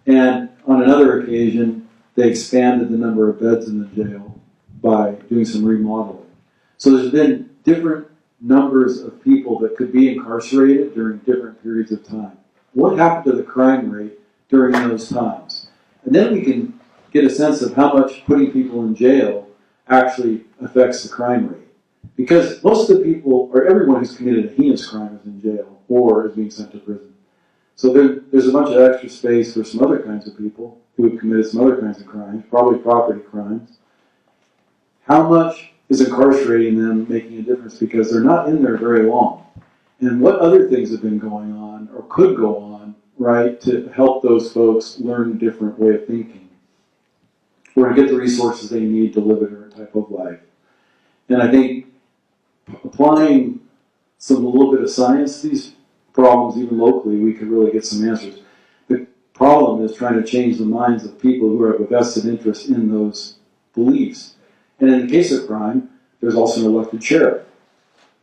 And on another occasion, they expanded the number of beds in the jail by doing some remodeling. So there's been different numbers of people that could be incarcerated during different periods of time. What happened to the crime rate during those times? And then we can get a sense of how much putting people in jail actually affects the crime rate. Because most of the people, or everyone who's committed a heinous crime is in jail or is being sent to prison. So there's a bunch of extra space for some other kinds of people who have committed some other kinds of crimes, probably property crimes. How much is incarcerating them making a difference? Because they're not in there very long. And what other things have been going on or could go on, right, to help those folks learn a different way of thinking or to get the resources they need to live a different type of life? And I think applying a little bit of science to these problems, even locally, we could really get some answers. The problem is trying to change the minds of people who have a vested interest in those beliefs. And in the case of crime, there's also an elected sheriff.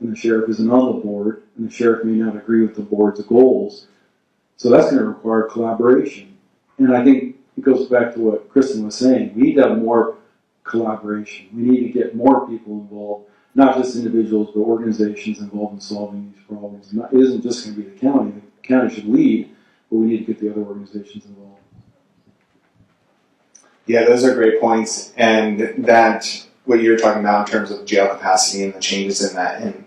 And the sheriff isn't on the board, and the sheriff may not agree with the board's goals. So that's going to require collaboration. And I think it goes back to what Kristen was saying. We need to have more collaboration. We need to get more people involved, not just individuals, but organizations involved in solving these problems. It isn't just going to be the county. The county should lead, but we need to get the other organizations involved. Yeah, those are great points. And that, what you're talking about in terms of jail capacity and the changes in that, and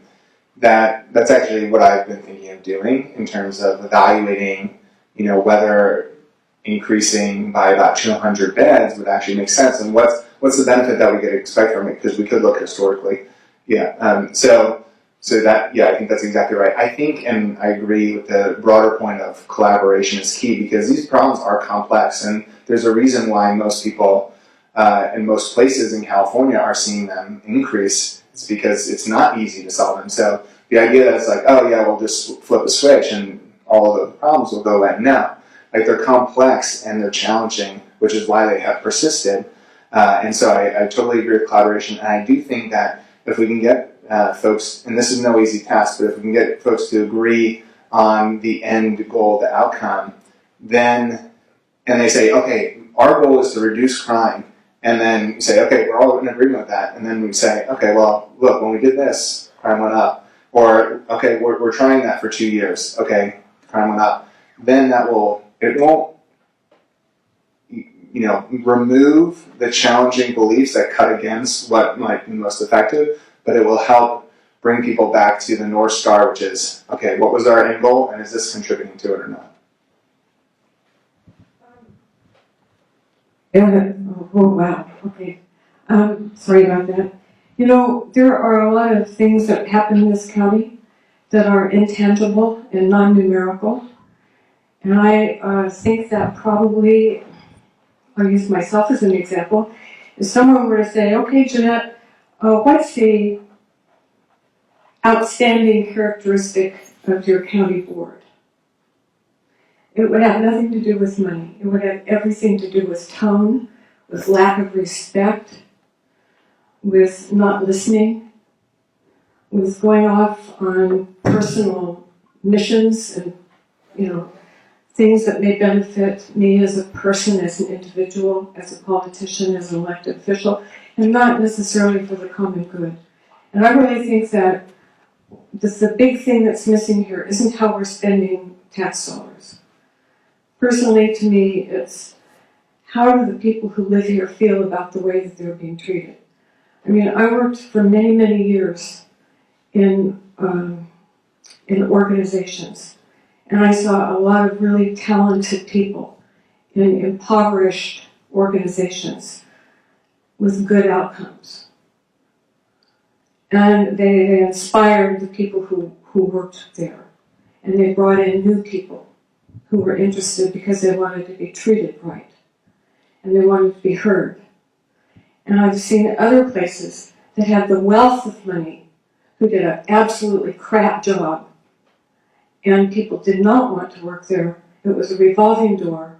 that's actually what I've been thinking of doing in terms of evaluating, whether increasing by about 200 beds would actually make sense, and what's the benefit that we could expect from it? Because we could look historically. Yeah. So that, I think that's exactly right. I think, and I agree with the broader point of collaboration is key, because these problems are complex, and there's a reason why most people in most places in California are seeing them increase. It's because it's not easy to solve them. So the idea that it's like, oh yeah, we'll just flip a switch and all of the problems will go away. No, like they're complex and they're challenging, which is why they have persisted. And so I totally agree with collaboration, and I do think that if we can get folks, and this is no easy task, but if we can get folks to agree on the end goal, the outcome, then, and they say, okay, our goal is to reduce crime, and then you say, okay, we're all in agreement with that, and then we say, okay, well, look, when we did this, crime went up, or, okay, we're trying that for 2 years, okay, crime went up, then it won't, remove the challenging beliefs that cut against what might be most effective, but it will help bring people back to the North Star, which is, okay, what was our end goal, and is this contributing to it or not? Oh, wow, okay. Sorry about that. There are a lot of things that happen in this county that are intangible and non-numerical. And I think that probably, I'll use myself as an example, if someone were to say, okay, Jeanette, what's the outstanding characteristic of your county board? It would have nothing to do with money. It would have everything to do with tone, with lack of respect, with not listening, with going off on personal missions and, things that may benefit me as a person, as an individual, as a politician, as an elected official, and not necessarily for the common good. And I really think that the big thing that's missing here isn't how we're spending tax dollars. Personally, to me, it's how do the people who live here feel about the way that they're being treated. I mean, I worked for many, many years in organizations, and I saw a lot of really talented people in impoverished organizations with good outcomes. And they inspired the people who worked there. And they brought in new people who were interested because they wanted to be treated right. And they wanted to be heard. And I've seen other places that have the wealth of money who did an absolutely crap job. And people did not want to work there. It was a revolving door.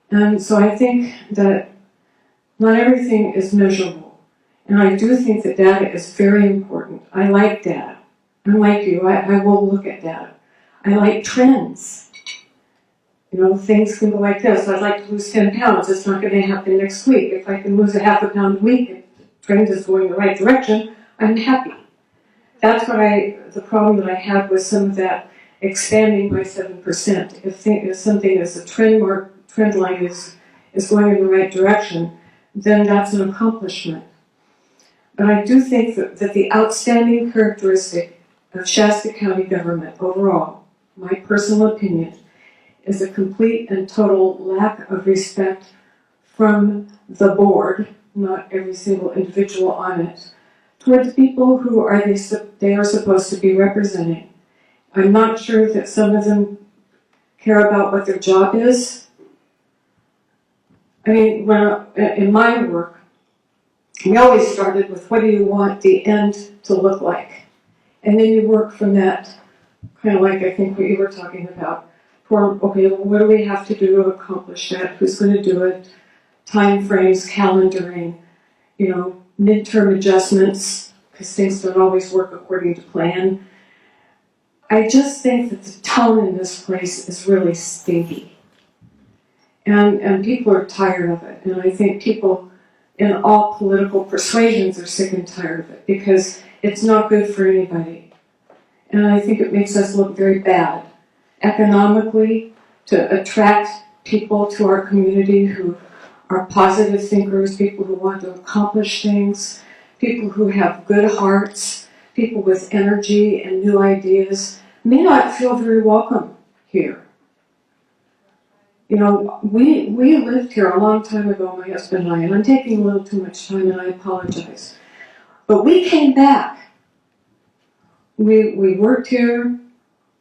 And so I think that not everything is measurable. And I do think that data is very important. I like data. I'm like you. I will look at data. I like trends. Things can go like this. I'd like to lose 10 pounds. It's not going to happen next week. If I can lose a half a pound a week, if the trend is going the right direction, I'm happy. That's the problem that I had with some of that expanding by 7%. If something is a trend line is going in the right direction, then that's an accomplishment. But I do think that the outstanding characteristic of Shasta County government overall, my personal opinion, is a complete and total lack of respect from the board, not every single individual on it, toward the people who they are supposed to be representing. I'm not sure that some of them care about what their job is. I mean, in my work, we always started with what do you want the end to look like? And then you work from that, kind of like I think what you were talking about. Okay, well, what do we have to do to accomplish that? Who's going to do it? Time frames, calendaring, midterm adjustments, because things don't always work according to plan. I just think that the tone in this place is really stinky. And people are tired of it. And I think people in all political persuasions are sick and tired of it because it's not good for anybody. And I think it makes us look very bad economically to attract people to our community who are positive thinkers, people who want to accomplish things, people who have good hearts, people with energy and new ideas may not feel very welcome here. You know, we lived here a long time ago, my husband and I, and I'm taking a little too much time and I apologize. But we came back. We worked here.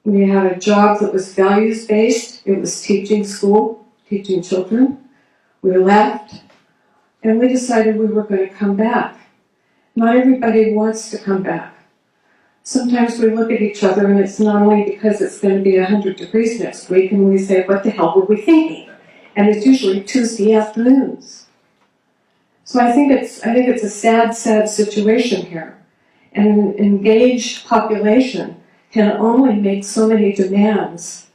We had a job that was values-based. It was teaching school, teaching children. We left, and we decided we were going to come back. Not everybody wants to come back. Sometimes we look at each other, and it's not only because it's going to be 100 degrees next week, and we say, what the hell were we thinking? And it's usually Tuesday afternoons. So I think it's a sad situation here. And an engaged population can only make so many demands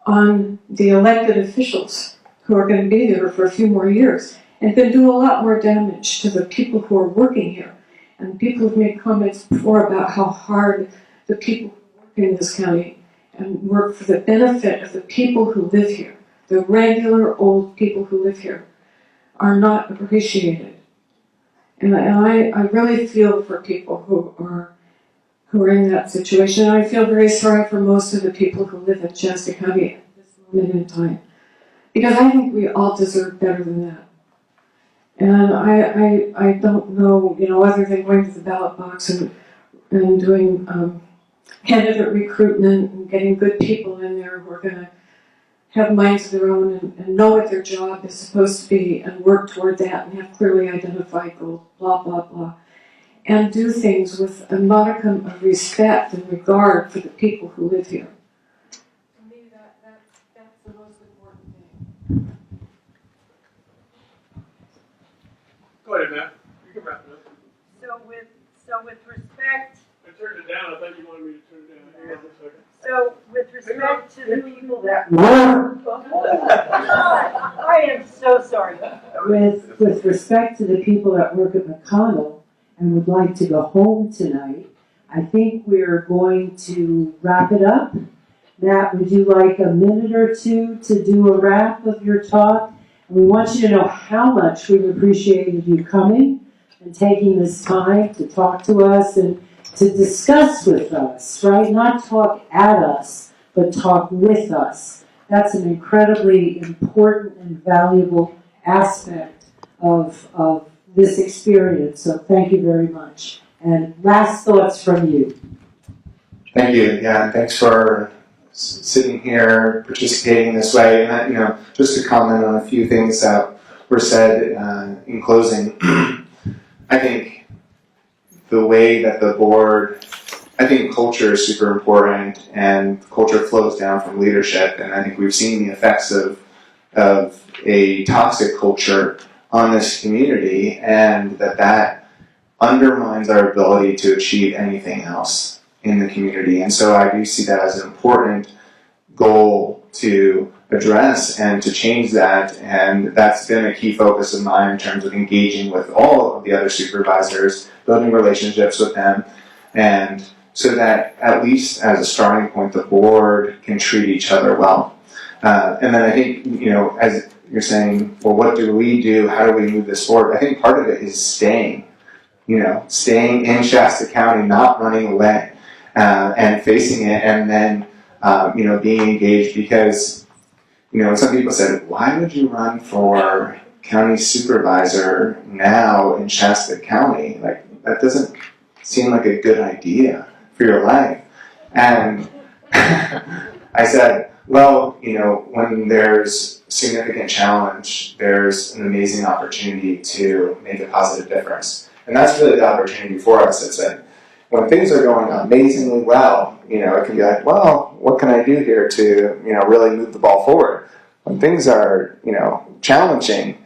on the elected officials who are going to be there for a few more years and can do a lot more damage to the people who are working here. And people have made comments before about how hard the people who work in this county and work for the benefit of the people who live here, the regular old people who live here, are not appreciated. And I really feel for people who are in that situation. And I feel very sorry for most of the people who live in Shasta County at this moment in time. Because I think we all deserve better than that. And I don't know, other than going to the ballot box and doing candidate recruitment and getting good people in there who are going to have minds of their own and know what their job is supposed to be and work toward that and have clearly identified goals, blah, blah, blah. And do things with a modicum of respect and regard for the people who live here. For me, that's the most important thing. Go ahead, Matt. You can wrap it up. So with respect, I turned it down. I thought you wanted me to turn it down. Hang on a second. so with respect to the people that I am so sorry. With respect to the people that work at McConnell and would like to go home tonight, I think we're going to wrap it up. Matt, would you like a minute or two to do a wrap of your talk? And we want you to know how much we've appreciated you coming and taking this time to talk to us and to discuss with us, right? Not talk at us, but talk with us. That's an incredibly important and valuable aspect of this experience. So thank you very much. And last thoughts from you. Thank you. Yeah, thanks for sitting here, participating this way. And just to comment on a few things that were said in closing, I think the way that the board, I think culture is super important, and culture flows down from leadership. And I think we've seen the effects of a toxic culture on this community, and that undermines our ability to achieve anything else in the community. And so I do see that as an important goal to address and to change that. And that's been a key focus of mine in terms of engaging with all of the other supervisors, building relationships with them, and so that at least as a starting point, the board can treat each other well. And then I think, as you're saying, well, what do we do? How do we move this forward? I think part of it is staying in Shasta County, not running away, and facing it, and then, being engaged, because, some people said, why would you run for county supervisor now in Shasta County? Like, that doesn't seem like a good idea for your life. And I said, well, when there's significant challenge, there's an amazing opportunity to make a positive difference. And that's really the opportunity for us. It's that when things are going amazingly well, it can be like, well, what can I do here to, really move the ball forward? When things are, challenging,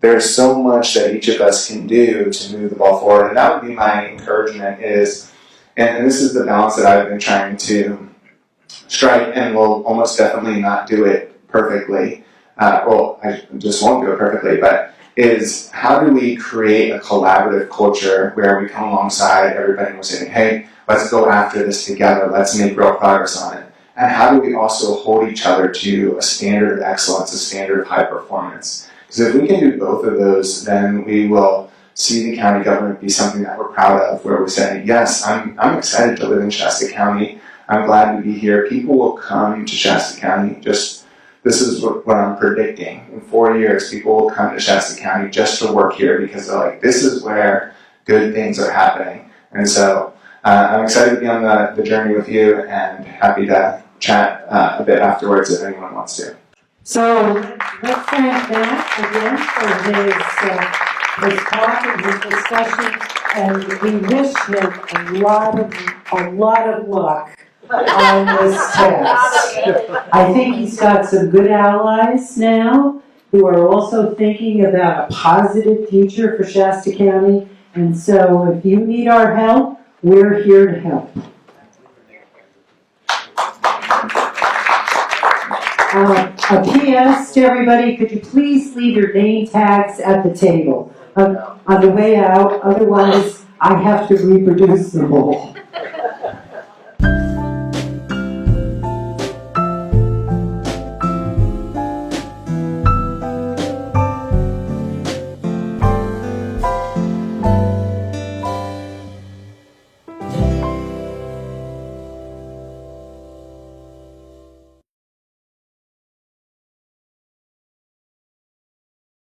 there's so much that each of us can do to move the ball forward. And that would be my encouragement is, and this is the balance that I've been trying to strike, and will almost definitely not do it perfectly. I just won't do it perfectly, but is how do we create a collaborative culture where we come alongside everybody and we're saying, hey, let's go after this together, let's make real progress on it. And how do we also hold each other to a standard of excellence, a standard of high performance? Because if we can do both of those, then we will see the county government be something that we're proud of, where we say, yes, I'm excited to live in Shasta County. I'm glad to be here. People will come to Shasta County just this is what I'm predicting. In 4 years, people will come to Shasta County just to work here because they're like, this is where good things are happening. And so I'm excited to be on the journey with you and happy to chat a bit afterwards if anyone wants to. So let's thank Matt again for his talk and his discussion, and we wish him a lot of luck on this test. I think he's got some good allies now who are also thinking about a positive future for Shasta County, and so if you need our help, we're here to help. A PS to everybody, could you please leave your name tags at the table on the way out, otherwise I have to reproduce them all.